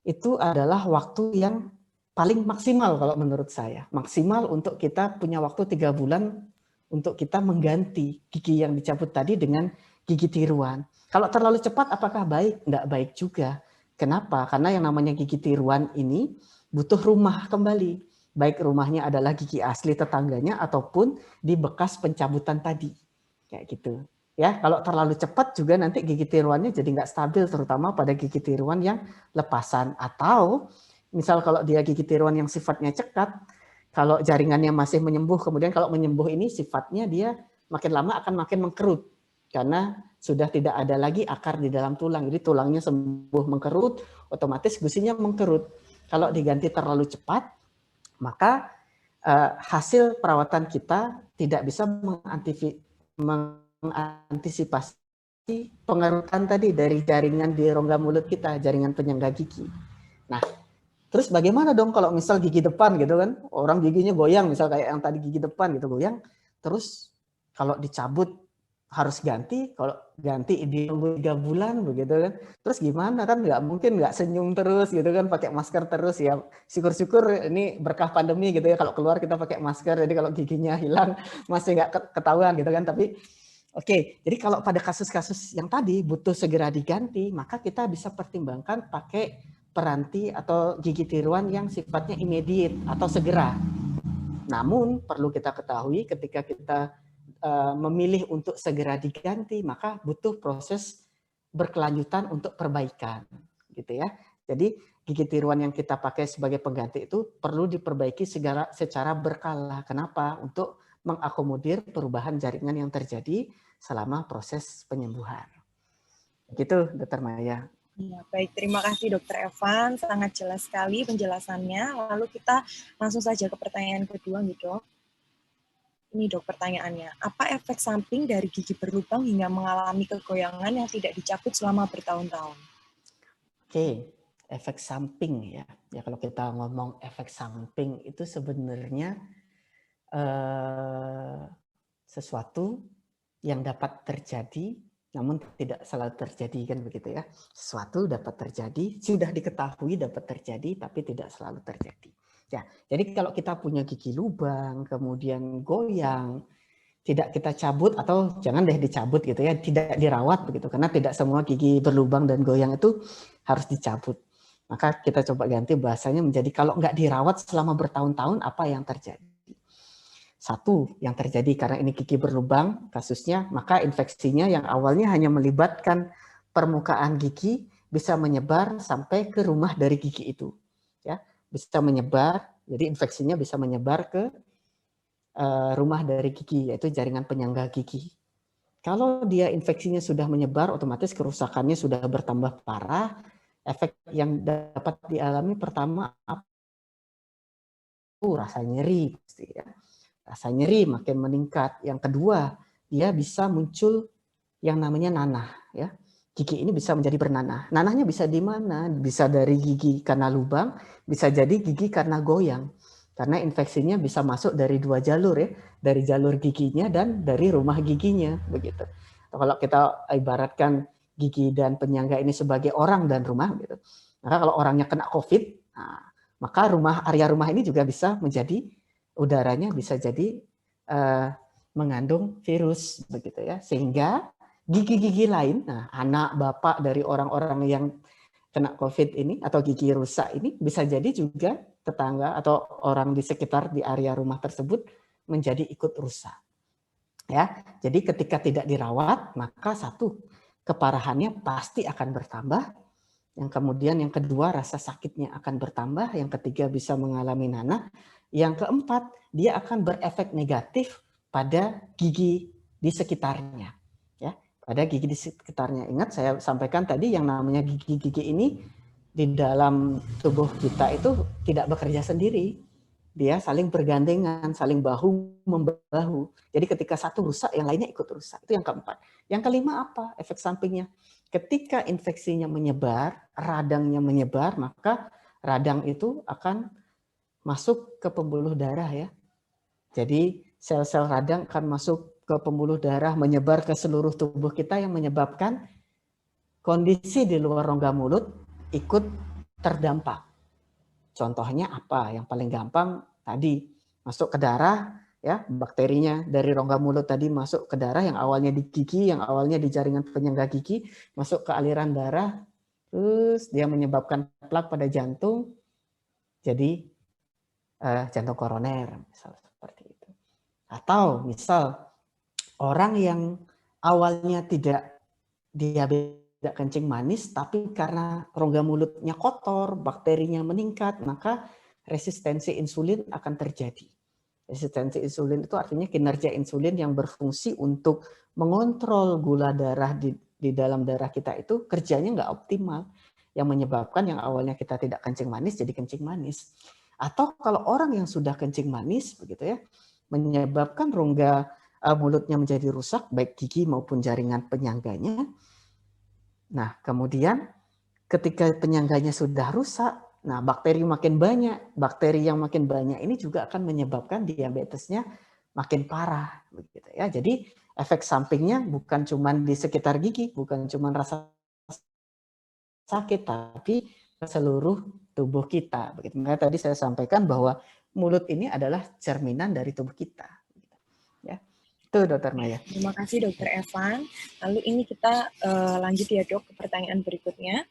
itu adalah waktu yang paling maksimal kalau menurut saya. Maksimal untuk kita punya waktu 3 bulan untuk kita mengganti gigi yang dicabut tadi dengan gigi tiruan. Kalau terlalu cepat apakah baik? Enggak baik juga. Kenapa? Karena yang namanya gigi tiruan ini butuh rumah kembali. Baik rumahnya adalah gigi asli tetangganya ataupun di bekas pencabutan tadi. Kayak gitu. Ya, kalau terlalu cepat juga nanti gigi tiruannya jadi nggak stabil, terutama pada gigi tiruan yang lepasan. Atau misal kalau dia gigi tiruan yang sifatnya cekat, kalau jaringannya masih menyembuh, kemudian kalau menyembuh ini sifatnya dia makin lama akan makin mengkerut. Karena sudah tidak ada lagi akar di dalam tulang. Jadi tulangnya sembuh mengkerut, otomatis gusinya mengkerut. Kalau diganti terlalu cepat, maka hasil perawatan kita tidak bisa mengantisipasi pengerutan tadi dari jaringan di rongga mulut kita, jaringan penyangga gigi. Nah, terus bagaimana dong kalau misal gigi depan gitu kan, orang giginya goyang, misal kayak yang tadi gigi depan gitu goyang, terus kalau dicabut harus ganti, kalau ganti ditunggu 3 bulan begitu kan, terus gimana kan nggak mungkin nggak senyum terus gitu kan, pakai masker terus ya, syukur-syukur ini berkah pandemi gitu ya, kalau keluar kita pakai masker, jadi kalau giginya hilang masih nggak ketahuan gitu kan, tapi oke, jadi kalau pada kasus-kasus yang tadi butuh segera diganti, maka kita bisa pertimbangkan pakai peranti atau gigi tiruan yang sifatnya immediate atau segera. Namun perlu kita ketahui ketika kita memilih untuk segera diganti, maka butuh proses berkelanjutan untuk perbaikan, gitu ya. Jadi gigi tiruan yang kita pakai sebagai pengganti itu perlu diperbaiki secara berkala. Kenapa? Untuk mengakomodir perubahan jaringan yang terjadi selama proses penyembuhan. Gitu, Dr. Maya. Ya, baik, terima kasih Dokter Evan, sangat jelas sekali penjelasannya. Lalu kita langsung saja ke pertanyaan kedua nih dok. Ini dok pertanyaannya, apa efek samping dari gigi berlubang hingga mengalami kegoyangan yang tidak dicabut selama bertahun-tahun? Oke, efek samping ya. Ya kalau kita ngomong efek samping itu sebenarnya sesuatu yang dapat terjadi namun tidak selalu terjadi kan begitu ya. Sesuatu dapat terjadi, sudah diketahui dapat terjadi tapi tidak selalu terjadi. Ya, jadi kalau kita punya gigi lubang kemudian goyang, tidak kita cabut atau jangan deh dicabut gitu ya, tidak dirawat begitu karena tidak semua gigi berlubang dan goyang itu harus dicabut. Maka kita coba ganti bahasanya menjadi kalau nggak dirawat selama bertahun-tahun apa yang terjadi? Satu, yang terjadi karena ini gigi berlubang kasusnya, maka infeksinya yang awalnya hanya melibatkan permukaan gigi bisa menyebar sampai ke rumah dari gigi itu. Ya, bisa menyebar, jadi infeksinya bisa menyebar ke rumah dari gigi, yaitu jaringan penyangga gigi. Kalau dia infeksinya sudah menyebar, otomatis kerusakannya sudah bertambah parah. Efek yang dapat dialami pertama rasa nyeri, pasti ya. Rasa nyeri makin meningkat. Yang kedua, dia bisa muncul yang namanya nanah, ya. Gigi ini bisa menjadi bernanah. Nanahnya bisa di mana? Bisa dari gigi karena lubang, bisa jadi gigi karena goyang. Karena infeksinya bisa masuk dari 2 jalur ya, dari jalur giginya dan dari rumah giginya begitu. Kalau kita ibaratkan gigi dan penyangga ini sebagai orang dan rumah gitu. Maka kalau orangnya kena COVID, nah, maka area rumah ini juga bisa menjadi udaranya bisa jadi mengandung virus begitu ya. Sehingga gigi-gigi lain, nah anak bapak dari orang-orang yang kena COVID ini atau gigi rusak ini bisa jadi juga tetangga atau orang di sekitar di area rumah tersebut menjadi ikut rusak. Ya, jadi ketika tidak dirawat, maka satu keparahannya pasti akan bertambah. Yang kemudian yang kedua rasa sakitnya akan bertambah, yang ketiga bisa mengalami nanah, yang keempat dia akan berefek negatif pada gigi di sekitarnya, ya, pada gigi di sekitarnya. Ingat saya sampaikan tadi yang namanya gigi-gigi ini di dalam tubuh kita itu tidak bekerja sendiri, dia saling bergandengan, saling bahu membahu. Jadi ketika satu rusak, yang lainnya ikut rusak. Itu yang keempat. Yang kelima apa efek sampingnya? Ketika infeksinya menyebar, radangnya menyebar, maka radang itu akan masuk ke pembuluh darah ya. Jadi sel-sel radang akan masuk ke pembuluh darah, menyebar ke seluruh tubuh kita yang menyebabkan kondisi di luar rongga mulut ikut terdampak. Contohnya apa? Yang paling gampang tadi masuk ke darah, ya, bakterinya dari rongga mulut tadi masuk ke darah yang awalnya di gigi, yang awalnya di jaringan penyangga gigi, masuk ke aliran darah, terus dia menyebabkan plak pada jantung, jadi jantung koroner, misal seperti itu. Atau misal orang yang awalnya tidak diabetes, tidak kencing manis, tapi karena rongga mulutnya kotor, bakterinya meningkat, maka resistensi insulin akan terjadi. Resistensi insulin itu artinya kinerja insulin yang berfungsi untuk mengontrol gula darah di dalam darah kita itu kerjanya nggak optimal, yang menyebabkan yang awalnya kita tidak kencing manis jadi kencing manis. Atau kalau orang yang sudah kencing manis begitu ya, menyebabkan rongga mulutnya menjadi rusak, baik gigi maupun jaringan penyangganya. Nah, kemudian ketika penyangganya sudah rusak, nah bakteri makin banyak. Bakteri yang makin banyak ini juga akan menyebabkan diabetesnya makin parah, begitu ya. Jadi efek sampingnya bukan cuma di sekitar gigi, bukan cuma rasa sakit, tapi ke seluruh tubuh kita. Begitu. Makanya tadi saya sampaikan bahwa mulut ini adalah cerminan dari tubuh kita. Ya, itu Dokter Maya. Terima kasih Dokter Evan. Lalu ini kita lanjut ya Dok ke pertanyaan berikutnya.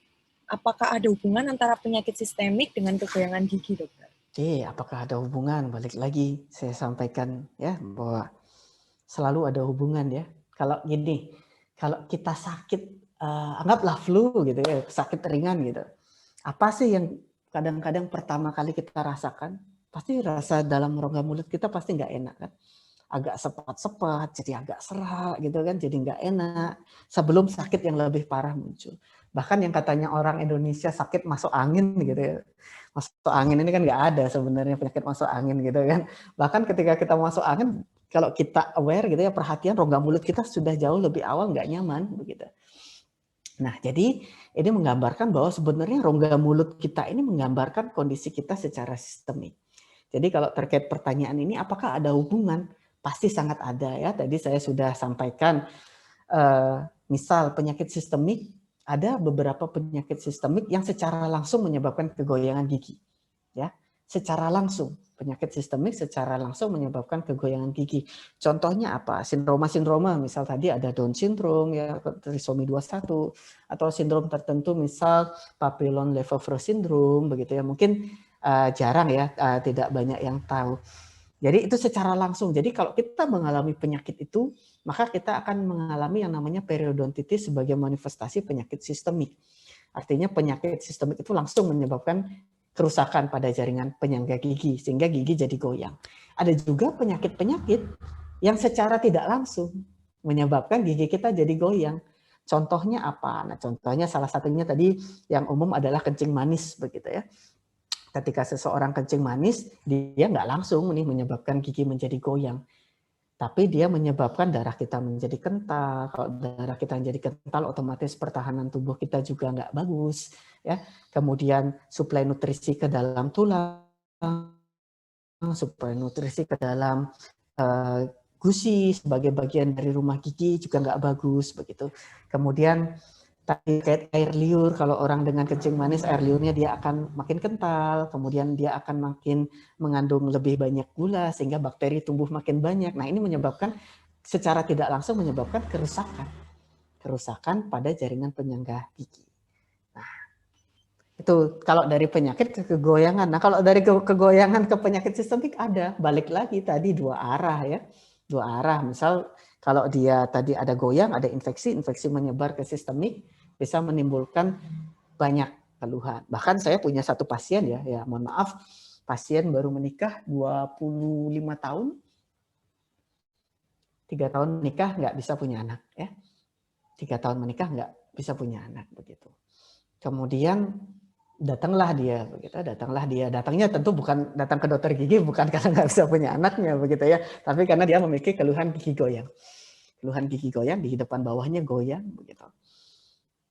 Apakah ada hubungan antara penyakit sistemik dengan kegoyangan gigi, Dokter? Oke, apakah ada hubungan? Balik lagi saya sampaikan ya bahwa selalu ada hubungan ya. Kalau gini, kalau kita sakit, anggaplah flu gitu ya, sakit ringan gitu. Apa sih yang kadang-kadang pertama kali kita rasakan? Pasti rasa dalam rongga mulut kita pasti nggak enak kan? Agak sepat-sepat, jadi agak serak gitu kan, jadi nggak enak. Sebelum sakit yang lebih parah muncul. Bahkan yang katanya orang Indonesia sakit masuk angin gitu ya. Masuk angin ini kan nggak ada sebenarnya penyakit masuk angin gitu kan. Bahkan ketika kita masuk angin, kalau kita aware gitu ya, perhatian rongga mulut kita sudah jauh lebih awal nggak nyaman begitu. Nah, jadi ini menggambarkan bahwa sebenarnya rongga mulut kita ini menggambarkan kondisi kita secara sistemik. Jadi kalau terkait pertanyaan ini, apakah ada hubungan? Pasti sangat ada ya. Tadi saya sudah sampaikan, misal penyakit sistemik, ada beberapa penyakit sistemik yang secara langsung menyebabkan kegoyangan gigi. Ya, secara langsung. Penyakit sistemik secara langsung menyebabkan kegoyangan gigi. Contohnya apa? Sindroma-sindroma, misal tadi ada Down syndrome, ya, trisomi 21, atau sindrom tertentu, misal Papillon-Lefevre syndrome, begitu ya. Mungkin jarang ya, tidak banyak yang tahu. Jadi itu secara langsung. Jadi kalau kita mengalami penyakit itu, maka kita akan mengalami yang namanya periodontitis sebagai manifestasi penyakit sistemik. Artinya penyakit sistemik itu langsung menyebabkan kerusakan pada jaringan penyangga gigi, sehingga gigi jadi goyang. Ada juga penyakit-penyakit yang secara tidak langsung menyebabkan gigi kita jadi goyang. Contohnya apa? Nah, contohnya salah satunya tadi yang umum adalah kencing manis, begitu ya. Ketika seseorang kencing manis, dia nggak langsung nih menyebabkan gigi menjadi goyang. Tapi dia menyebabkan darah kita menjadi kental. Kalau darah kita menjadi kental, otomatis pertahanan tubuh kita juga nggak bagus. Ya. Kemudian suplai nutrisi ke dalam tulang, suplai nutrisi ke dalam gusi sebagai bagian dari rumah gigi juga nggak bagus. Begitu. Kemudian terkait air liur, kalau orang dengan kencing manis, air liurnya dia akan makin kental, kemudian dia akan makin mengandung lebih banyak gula, sehingga bakteri tumbuh makin banyak. Nah, ini menyebabkan, secara tidak langsung menyebabkan kerusakan pada jaringan penyangga gigi. Nah, itu kalau dari penyakit ke kegoyangan. Nah, kalau dari kegoyangan ke penyakit sistemik ada, balik lagi tadi dua arah ya. Dua arah, misal Kalau dia tadi ada goyang, ada infeksi menyebar ke sistemik, bisa menimbulkan banyak keluhan. Bahkan saya punya satu pasien ya mohon maaf, pasien baru menikah 25 tahun, 3 tahun menikah nggak bisa punya anak ya. 3 tahun menikah nggak bisa punya anak begitu. Kemudian datanglah dia begitu, datangnya tentu bukan datang ke dokter gigi bukan karena nggak bisa punya anaknya begitu ya, tapi karena dia memiliki keluhan gigi goyang. Keluhan gigi goyang di depan bawahnya goyang begitu.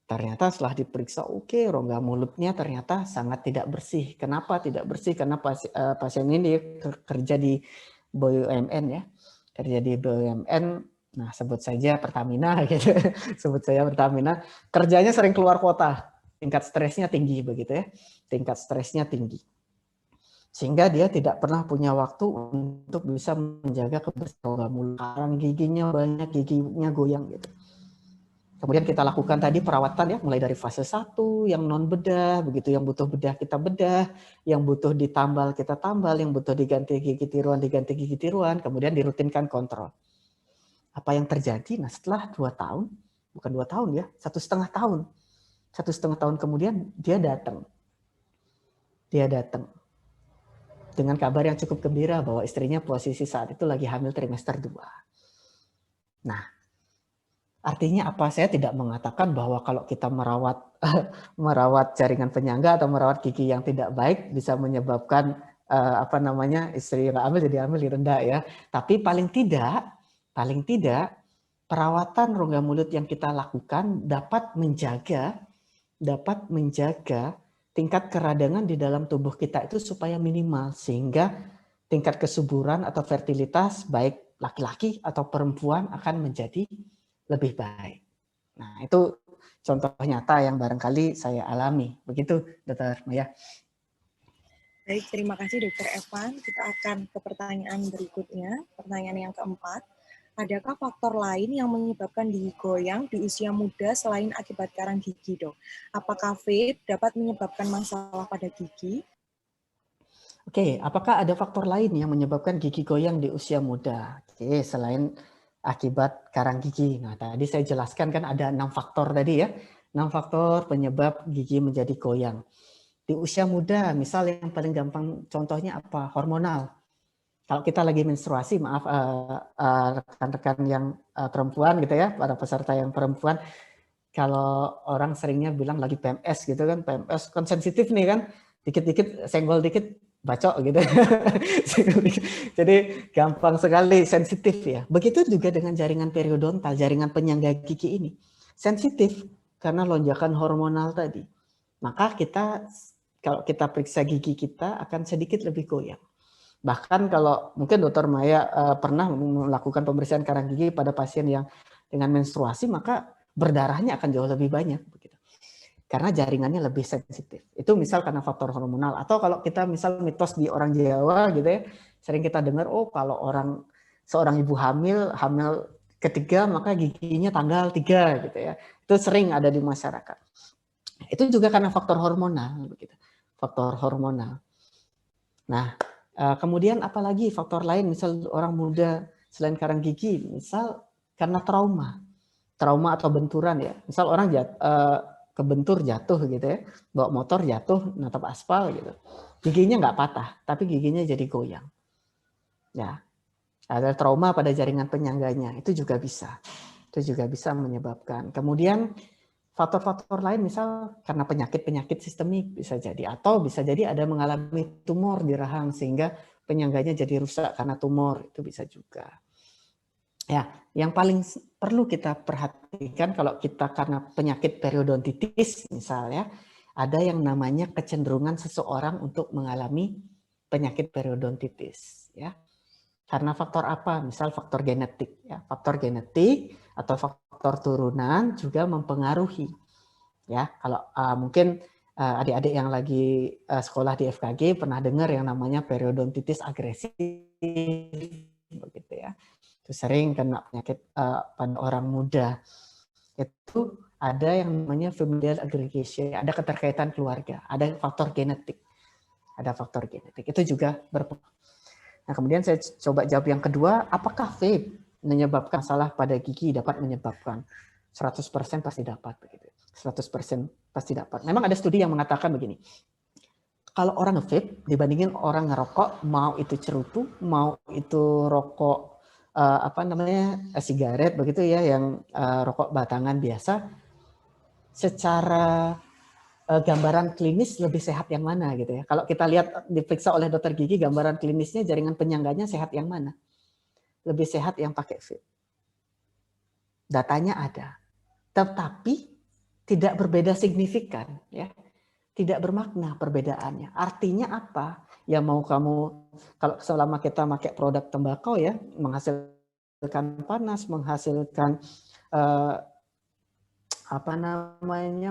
Ternyata setelah diperiksa oke, rongga mulutnya ternyata sangat tidak bersih. Kenapa tidak bersih? Karena pasien ini kerja di BUMN ya. Kerja di BUMN, nah sebut saja Pertamina gitu. Sebut saja Pertamina, kerjanya sering keluar kota. Tingkat stresnya tinggi begitu ya. Tingkat stresnya tinggi. Sehingga dia tidak pernah punya waktu untuk bisa menjaga kebersihan mulut. Karang giginya banyak, giginya goyang gitu. Kemudian kita lakukan tadi perawatan ya, mulai dari fase 1 yang non bedah, begitu yang butuh bedah kita bedah, yang butuh ditambal kita tambal, yang butuh diganti gigi tiruan diganti gigi tiruan, kemudian dirutinkan kontrol. Apa yang terjadi? Nah setelah 2 tahun, bukan 2 tahun ya, 1,5 tahun. 1,5 tahun kemudian dia datang. Dia datang dengan kabar yang cukup gembira bahwa istrinya posisi saat itu lagi hamil trimester 2. Nah, artinya apa? Saya tidak mengatakan bahwa kalau kita merawat jaringan penyangga atau merawat gigi yang tidak baik bisa menyebabkan istri yang hamil jadi hamil rendah ya. Tapi paling tidak perawatan rongga mulut yang kita lakukan dapat menjaga tingkat keradangan di dalam tubuh kita itu supaya minimal, sehingga tingkat kesuburan atau fertilitas baik laki-laki atau perempuan akan menjadi lebih baik. Nah, itu contoh nyata yang barangkali saya alami. Begitu, Dr. Maya. Baik, terima kasih Dr. Evan. Kita akan ke pertanyaan berikutnya, pertanyaan yang keempat. Adakah faktor lain yang menyebabkan gigi goyang di usia muda selain akibat karang gigi, Dok? Apakah vape dapat menyebabkan masalah pada gigi? Oke, apakah ada faktor lain yang menyebabkan gigi goyang di usia muda? Oke, selain akibat karang gigi. Nah, tadi saya jelaskan kan ada 6 faktor tadi ya. 6 faktor penyebab gigi menjadi goyang. Di usia muda, misal yang paling gampang contohnya apa? Hormonal. Kalau kita lagi menstruasi, maaf rekan-rekan yang perempuan gitu ya, para peserta yang perempuan, kalau orang seringnya bilang lagi PMS gitu kan, PMS kan sensitif nih kan, dikit-dikit senggol dikit bacok gitu. Jadi gampang sekali sensitif ya. Begitu juga dengan jaringan periodontal, jaringan penyangga gigi ini. Sensitif karena lonjakan hormonal tadi. Maka kalau kita periksa gigi kita akan sedikit lebih goyang. Bahkan kalau mungkin Dr. Maya pernah melakukan pembersihan karang gigi pada pasien yang dengan menstruasi, maka berdarahnya akan jauh lebih banyak begitu. Karena jaringannya lebih sensitif. Itu misal karena faktor hormonal. Atau kalau kita misal mitos di orang Jawa gitu ya, sering kita dengar, oh kalau seorang ibu hamil ketiga maka giginya tanggal 3 gitu ya. Itu sering ada di masyarakat. Itu juga karena faktor hormonal begitu. Faktor hormonal. Nah, kemudian apalagi faktor lain, misal orang muda selain karang gigi, misal karena trauma atau benturan ya. Misal orang kebentur jatuh gitu ya, bawa motor jatuh natap aspal gitu. Giginya nggak patah, tapi giginya jadi goyang. Ya, ada trauma pada jaringan penyangganya, itu juga bisa menyebabkan. Kemudian faktor-faktor lain misal karena penyakit sistemik bisa jadi, atau bisa jadi ada mengalami tumor di rahang sehingga penyangganya jadi rusak karena tumor, itu bisa juga. Ya, yang paling perlu kita perhatikan kalau kita karena penyakit periodontitis misalnya, ada yang namanya kecenderungan seseorang untuk mengalami penyakit periodontitis ya. Karena faktor apa? Misal faktor genetik ya. Faktor genetik atau faktor turunan juga mempengaruhi. Ya, kalau mungkin adik-adik yang lagi sekolah di FKG pernah dengar yang namanya periodontitis agresif begitu ya. Itu sering kena penyakit pada orang muda. Itu ada yang namanya familial aggregation, ada keterkaitan keluarga, ada faktor genetik. Itu juga berpengaruh. Nah, kemudian saya coba jawab yang kedua, apakah vape menyebabkan masalah pada gigi, dapat menyebabkan 100% pasti dapat begitu. 100% pasti dapat. Memang ada studi yang mengatakan begini. Kalau orang nge-vape dibandingin orang ngerokok, mau itu cerutu, mau itu rokok sigaret begitu ya, yang rokok batangan biasa, secara gambaran klinis lebih sehat yang mana gitu ya. Kalau kita lihat diperiksa oleh dokter gigi, gambaran klinisnya jaringan penyangganya sehat yang mana? Lebih sehat yang pakai vape. Datanya ada. Tetapi tidak berbeda signifikan ya. Tidak bermakna perbedaannya. Artinya apa? Ya mau kamu, kalau selama kita pakai produk tembakau ya, menghasilkan panas, menghasilkan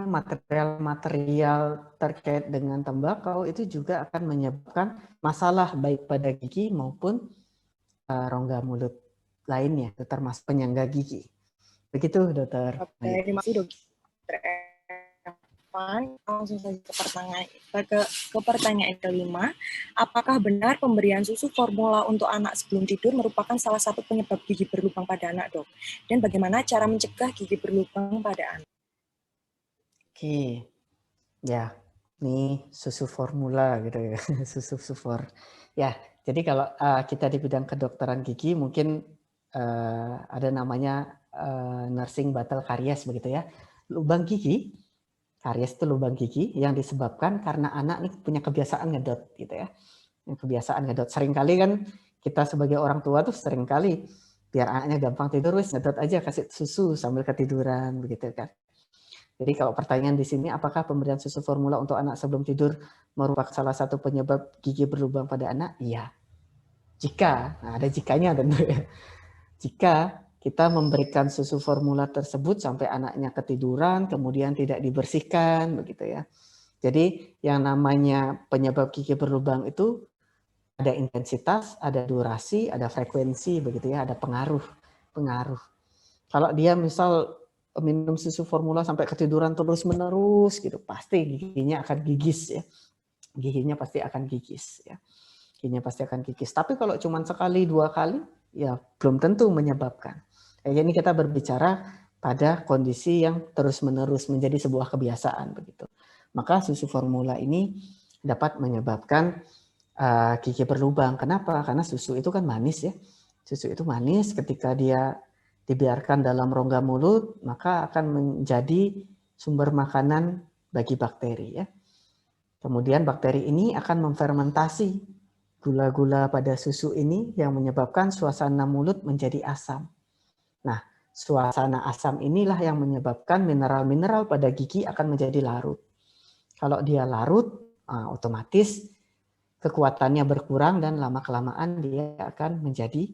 material-material terkait dengan tembakau, itu juga akan menyebabkan masalah baik pada gigi maupun rongga mulut lainnya, termasuk penyangga gigi. Begitu, Dokter. Oke, terima kasih Dokter Evan. Langsung saja ke pertanyaan kelima. Apakah benar pemberian susu formula untuk anak sebelum tidur merupakan salah satu penyebab gigi berlubang pada anak, Dok? Dan bagaimana cara mencegah gigi berlubang pada anak? Oke, ya, ini susu formula gitu ya, susu sufor. Ya, jadi kalau kita di bidang kedokteran gigi mungkin ada namanya nursing battle caries begitu ya. Lubang gigi, karies itu lubang gigi yang disebabkan karena anak ini punya kebiasaan ngedot gitu ya. Kebiasaan ngedot. Seringkali kan kita sebagai orang tua tuh seringkali biar anaknya gampang tidur, wis ngedot aja, kasih susu sambil ketiduran begitu kan. Jadi kalau pertanyaan di sini, apakah pemberian susu formula untuk anak sebelum tidur merupakan salah satu penyebab gigi berlubang pada anak? Iya. Jika, nah ada jikanya tentu ya. Jika kita memberikan susu formula tersebut sampai anaknya ketiduran, kemudian tidak dibersihkan, begitu ya. Jadi yang namanya penyebab gigi berlubang itu ada intensitas, ada durasi, ada frekuensi, begitu ya, ada pengaruh. Kalau dia misal minum susu formula sampai ketiduran terus-menerus gitu, pasti giginya akan gigis ya. Giginya pasti akan gigis ya. Giginya pasti akan gigis. Tapi kalau cuma sekali, 2 kali, ya belum tentu menyebabkan. Ini kita berbicara pada kondisi yang terus-menerus menjadi sebuah kebiasaan begitu. Maka susu formula ini dapat menyebabkan gigi berlubang. Kenapa? Karena susu itu kan manis ya. Susu itu manis, ketika dia dibiarkan dalam rongga mulut, maka akan menjadi sumber makanan bagi bakteri ya. Kemudian bakteri ini akan memfermentasi gula-gula pada susu ini yang menyebabkan suasana mulut menjadi asam. Nah, suasana asam inilah yang menyebabkan mineral-mineral pada gigi akan menjadi larut. Kalau dia larut, otomatis kekuatannya berkurang dan lama-kelamaan dia akan menjadi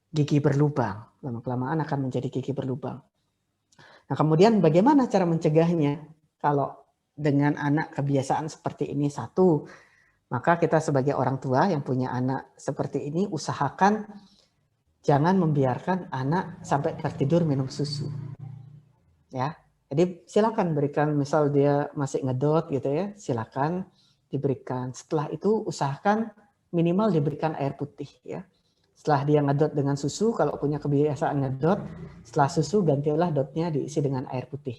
gigi berlubang. Lama-kelamaan akan menjadi gigi berlubang. Nah, kemudian bagaimana cara mencegahnya? Kalau dengan anak kebiasaan seperti ini, satu, maka kita sebagai orang tua yang punya anak seperti ini, usahakan jangan membiarkan anak sampai tertidur minum susu. Ya, jadi silakan berikan, misal dia masih ngedot gitu ya, silakan diberikan. Setelah itu usahakan minimal diberikan air putih ya. Setelah dia ngedot dengan susu, kalau punya kebiasaan ngedot, setelah susu gantilah dotnya diisi dengan air putih.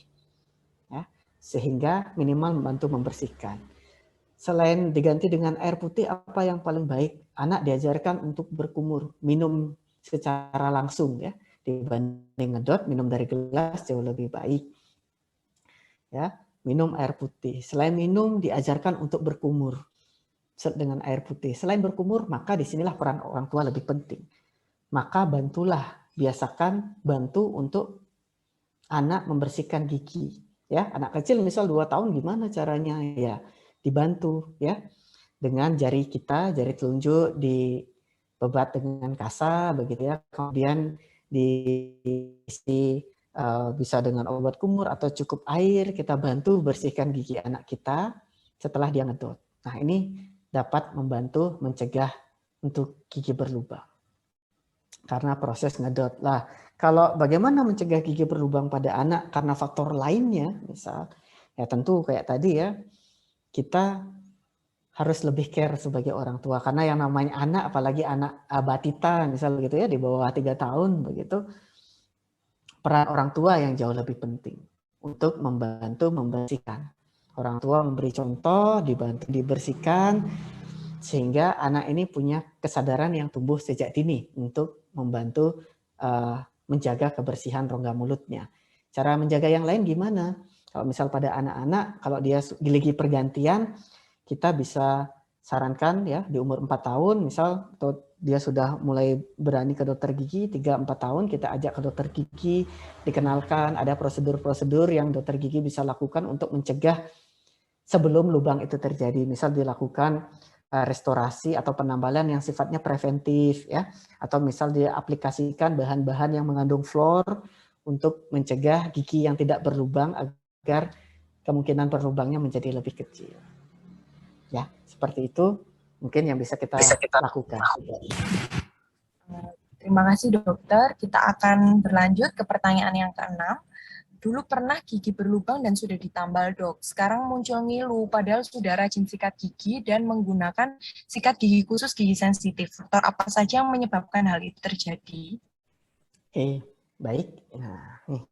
Ya, sehingga minimal membantu membersihkan. Selain diganti dengan air putih, apa yang paling baik? Anak diajarkan untuk berkumur, minum secara langsung ya. Dibanding ngedot, minum dari gelas jauh lebih baik. Ya, minum air putih. Selain minum, diajarkan untuk berkumur dengan air putih. Selain berkumur, maka disinilah peran orang tua lebih penting. Maka bantulah, biasakan bantu untuk anak membersihkan gigi. Ya, anak kecil misal 2 tahun gimana caranya? Ya, dibantu ya dengan jari kita, jari telunjuk dibebat dengan kasa begitu ya. Kemudian diisi bisa dengan obat kumur atau cukup air, kita bantu bersihkan gigi anak kita setelah dia ngedot. Nah, ini dapat membantu mencegah untuk gigi berlubang. Karena proses ngedot. Lah, kalau bagaimana mencegah gigi berlubang pada anak karena faktor lainnya, misal, ya tentu kayak tadi ya, kita harus lebih care sebagai orang tua, karena yang namanya anak, apalagi anak batita misal gitu ya, di bawah 3 tahun begitu, peran orang tua yang jauh lebih penting untuk membantu membersihkan. Orang tua memberi contoh, dibantu dibersihkan, sehingga anak ini punya kesadaran yang tumbuh sejak dini untuk membantu menjaga kebersihan rongga mulutnya. Cara menjaga yang lain gimana? Kalau misal pada anak-anak, kalau dia gigi pergantian, kita bisa sarankan ya di umur 4 tahun misal, atau dia sudah mulai berani ke dokter gigi 3-4 tahun, kita ajak ke dokter gigi, dikenalkan ada prosedur-prosedur yang dokter gigi bisa lakukan untuk mencegah sebelum lubang itu terjadi. Misal dilakukan restorasi atau penambalan yang sifatnya preventif ya, atau misal dia aplikasikan bahan-bahan yang mengandung fluor untuk mencegah gigi yang tidak berlubang agar kemungkinan berlubangnya menjadi lebih kecil. Ya, seperti itu mungkin yang bisa kita lakukan. Terima kasih dokter. Kita akan berlanjut ke pertanyaan yang ke-6. Dulu pernah gigi berlubang dan sudah ditambal dok. Sekarang muncul ngilu padahal sudah rajin sikat gigi dan menggunakan sikat gigi khusus gigi sensitif. Faktor apa saja yang menyebabkan hal itu terjadi? Oke, baik. Nah, nih.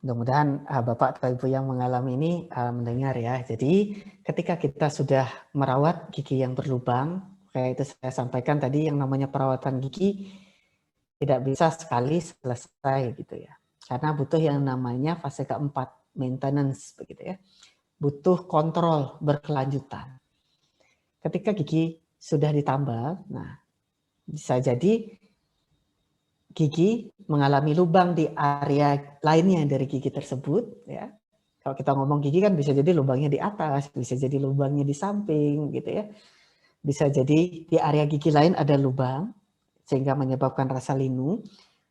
Mudah-mudahan Bapak atau Ibu yang mengalami ini mendengar ya. Jadi ketika kita sudah merawat gigi yang berlubang, kayak itu saya sampaikan tadi, yang namanya perawatan gigi tidak bisa sekali selesai gitu ya. Karena butuh yang namanya fase keempat, maintenance begitu ya. Butuh kontrol berkelanjutan. Ketika gigi sudah ditambal, nah bisa jadi gigi mengalami lubang di area lainnya dari gigi tersebut ya. Kalau kita ngomong gigi kan bisa jadi lubangnya di atas, bisa jadi lubangnya di samping gitu ya. Bisa jadi di area gigi lain ada lubang sehingga menyebabkan rasa linu,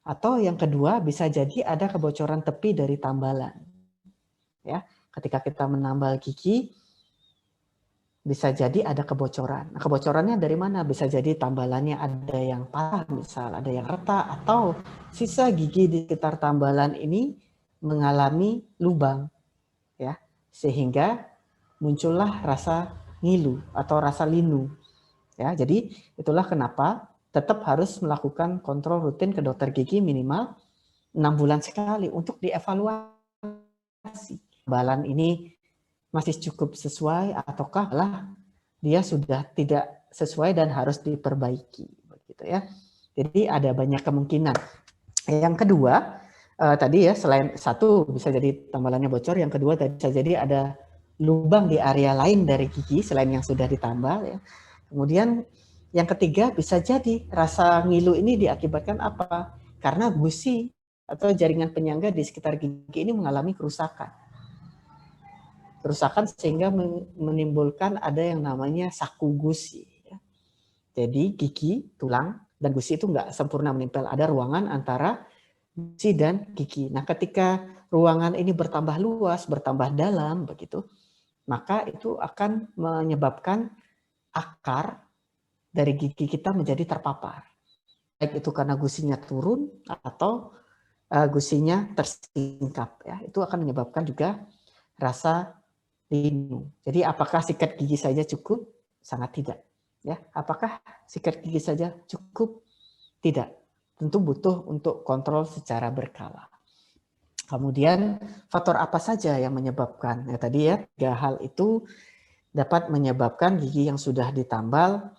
atau yang kedua bisa jadi ada kebocoran tepi dari tambalan. Ya, ketika kita menambal gigi bisa jadi ada kebocoran. Nah, kebocorannya dari mana? Bisa jadi tambalannya ada yang patah, misal ada yang retak, atau sisa gigi di sekitar tambalan ini mengalami lubang, ya, sehingga muncullah rasa ngilu atau rasa linu. Ya, jadi itulah kenapa tetap harus melakukan kontrol rutin ke dokter gigi minimal 6 bulan sekali untuk dievaluasi. Tambalan ini masih cukup sesuai ataukah malah dia sudah tidak sesuai dan harus diperbaiki begitu ya. Jadi ada banyak kemungkinan. Yang kedua tadi ya, selain satu bisa jadi tambalannya bocor, yang kedua tadi bisa jadi ada lubang di area lain dari gigi selain yang sudah ditambal ya. Kemudian yang ketiga bisa jadi rasa ngilu ini diakibatkan apa? Karena gusi atau jaringan penyangga di sekitar gigi ini mengalami kerusakan sehingga menimbulkan ada yang namanya saku gusi. Jadi gigi, tulang, dan gusi itu nggak sempurna menempel. Ada ruangan antara gusi dan gigi. Nah, ketika ruangan ini bertambah luas, bertambah dalam, begitu, maka itu akan menyebabkan akar dari gigi kita menjadi terpapar. Baik itu karena gusinya turun atau gusinya tersingkap. Ya, itu akan menyebabkan juga rasa linu. Jadi apakah sikat gigi saja cukup? Sangat tidak. Ya, apakah sikat gigi saja cukup? Tidak. Tentu butuh untuk kontrol secara berkala. Kemudian faktor apa saja yang menyebabkan? Ya, tadi ya 3 hal itu dapat menyebabkan gigi yang sudah ditambal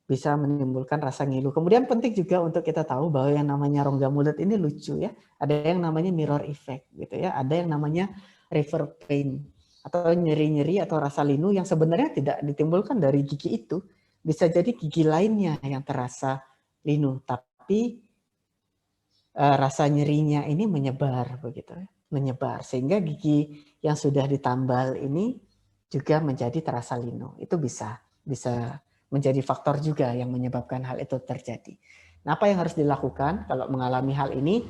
bisa menimbulkan rasa ngilu. Kemudian penting juga untuk kita tahu bahwa yang namanya rongga mulut ini lucu ya. Ada yang namanya mirror effect gitu ya. Ada yang namanya river pain atau nyeri-nyeri atau rasa linu yang sebenarnya tidak ditimbulkan dari gigi itu. Bisa jadi gigi lainnya yang terasa linu, tapi rasa nyerinya ini menyebar begitu, menyebar sehingga gigi yang sudah ditambal ini juga menjadi terasa linu. Itu bisa menjadi faktor juga yang menyebabkan hal itu terjadi. Nah, apa yang harus dilakukan kalau mengalami hal ini?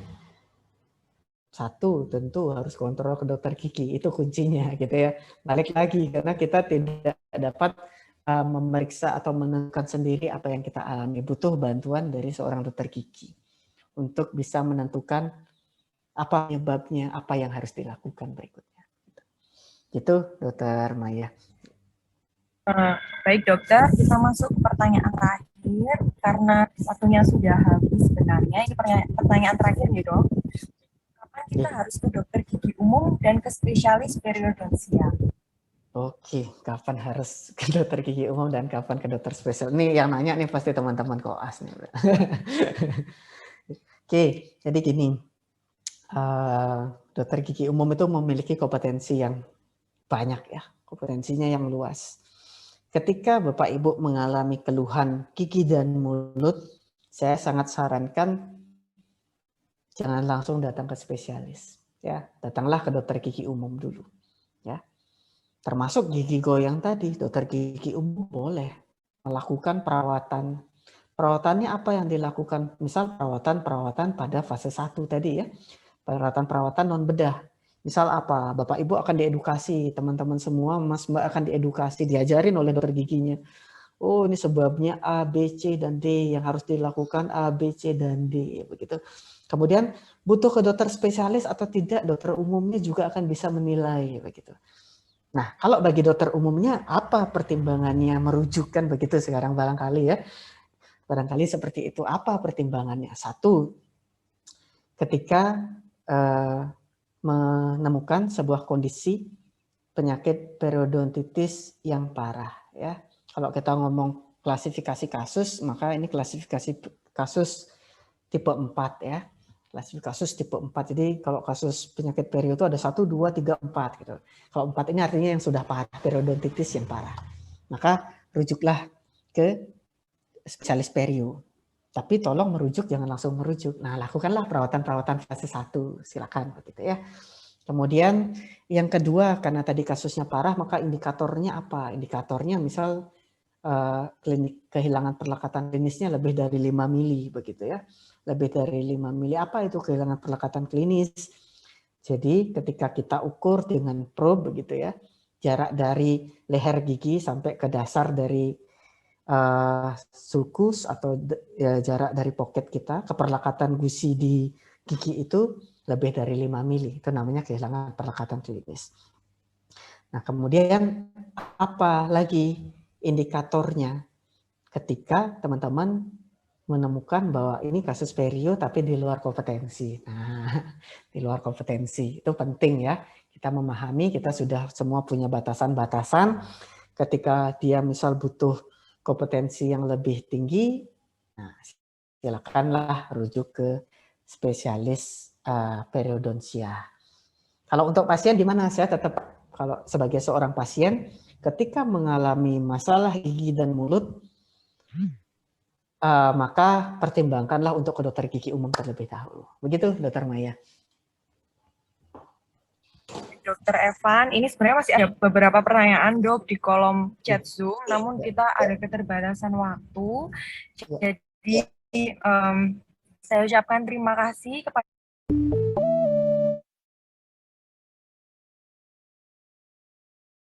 Satu, tentu harus kontrol ke dokter gigi, itu kuncinya gitu ya. Balik lagi karena kita tidak dapat memeriksa atau menentukan sendiri apa yang kita alami. Butuh bantuan dari seorang dokter gigi untuk bisa menentukan apa penyebabnya, apa yang harus dilakukan berikutnya. Gitu, Dokter Maya. Baik dokter, kita masuk ke pertanyaan terakhir karena waktunya sudah habis sebenarnya. Ini pertanyaan terakhir ya dok. Kapan kita harus ke dokter gigi umum dan ke spesialis periodontia? Oke, kapan harus ke dokter gigi umum dan kapan ke dokter spesial? Ini yang nanya nih pasti teman-teman koas nih. Oke, jadi gini, dokter gigi umum itu memiliki kompetensi yang banyak ya, kompetensinya yang luas. Ketika Bapak Ibu mengalami keluhan gigi dan mulut, saya sangat sarankan jangan langsung datang ke spesialis, ya, datanglah ke dokter gigi umum dulu, ya. Termasuk gigi goyang tadi, dokter gigi umum boleh melakukan perawatan. Perawatannya apa yang dilakukan? Misal perawatan pada fase 1 tadi ya, perawatan non bedah. Misal apa? Bapak Ibu akan diedukasi, teman-teman semua, Mas Mbak akan diedukasi, diajarin oleh dokter giginya. Oh, ini sebabnya A, B, C, dan D yang harus dilakukan A, B, C, dan D begitu. Kemudian butuh ke dokter spesialis atau tidak, dokter umumnya juga akan bisa menilai begitu. Nah, kalau bagi dokter umumnya apa pertimbangannya merujukkan begitu sekarang barangkali ya. Barangkali seperti itu. Apa pertimbangannya? Satu, ketika menemukan sebuah kondisi penyakit periodontitis yang parah ya. Kalau kita ngomong klasifikasi kasus, maka ini klasifikasi kasus tipe 4 ya. Klasifikasi kasus tipe 4. Jadi kalau kasus penyakit perio itu ada 1, 2, 3, 4 gitu. Kalau 4 ini artinya yang sudah parah, periodontitis yang parah. Maka rujuklah ke spesialis perio. Tapi tolong merujuk, jangan langsung merujuk. Nah, lakukanlah perawatan-perawatan fase 1, silakan begitu ya. Kemudian yang kedua, karena tadi kasusnya parah, maka indikatornya apa? Indikatornya misal kehilangan perlekatan klinisnya lebih dari 5 mili begitu ya. Lebih dari 5 mili. Apa itu kehilangan perlekatan klinis? Jadi ketika kita ukur dengan probe begitu ya, jarak dari leher gigi sampai ke dasar dari sulcus atau ya, jarak dari pocket kita ke perlekatan gusi di gigi itu lebih dari 5 mili. Itu namanya kehilangan perlekatan klinis. Nah, kemudian apa lagi indikatornya? Ketika teman-teman menemukan bahwa ini kasus perio tapi di luar kompetensi. Nah, di luar kompetensi itu penting ya. Kita memahami, kita sudah semua punya batasan-batasan. Ketika dia misal butuh kompetensi yang lebih tinggi, nah, silakanlah rujuk ke spesialis periodontia. Kalau untuk pasien di mana? Saya tetap kalau sebagai seorang pasien ketika mengalami masalah gigi dan mulut, maka pertimbangkanlah untuk ke dokter gigi umum terlebih dahulu. Begitu, Dokter Maya. Dokter Evan, ini sebenarnya masih ada beberapa pertanyaan dok di kolom chat Zoom, namun kita ada keterbatasan waktu. Jadi saya ucapkan terima kasih kepada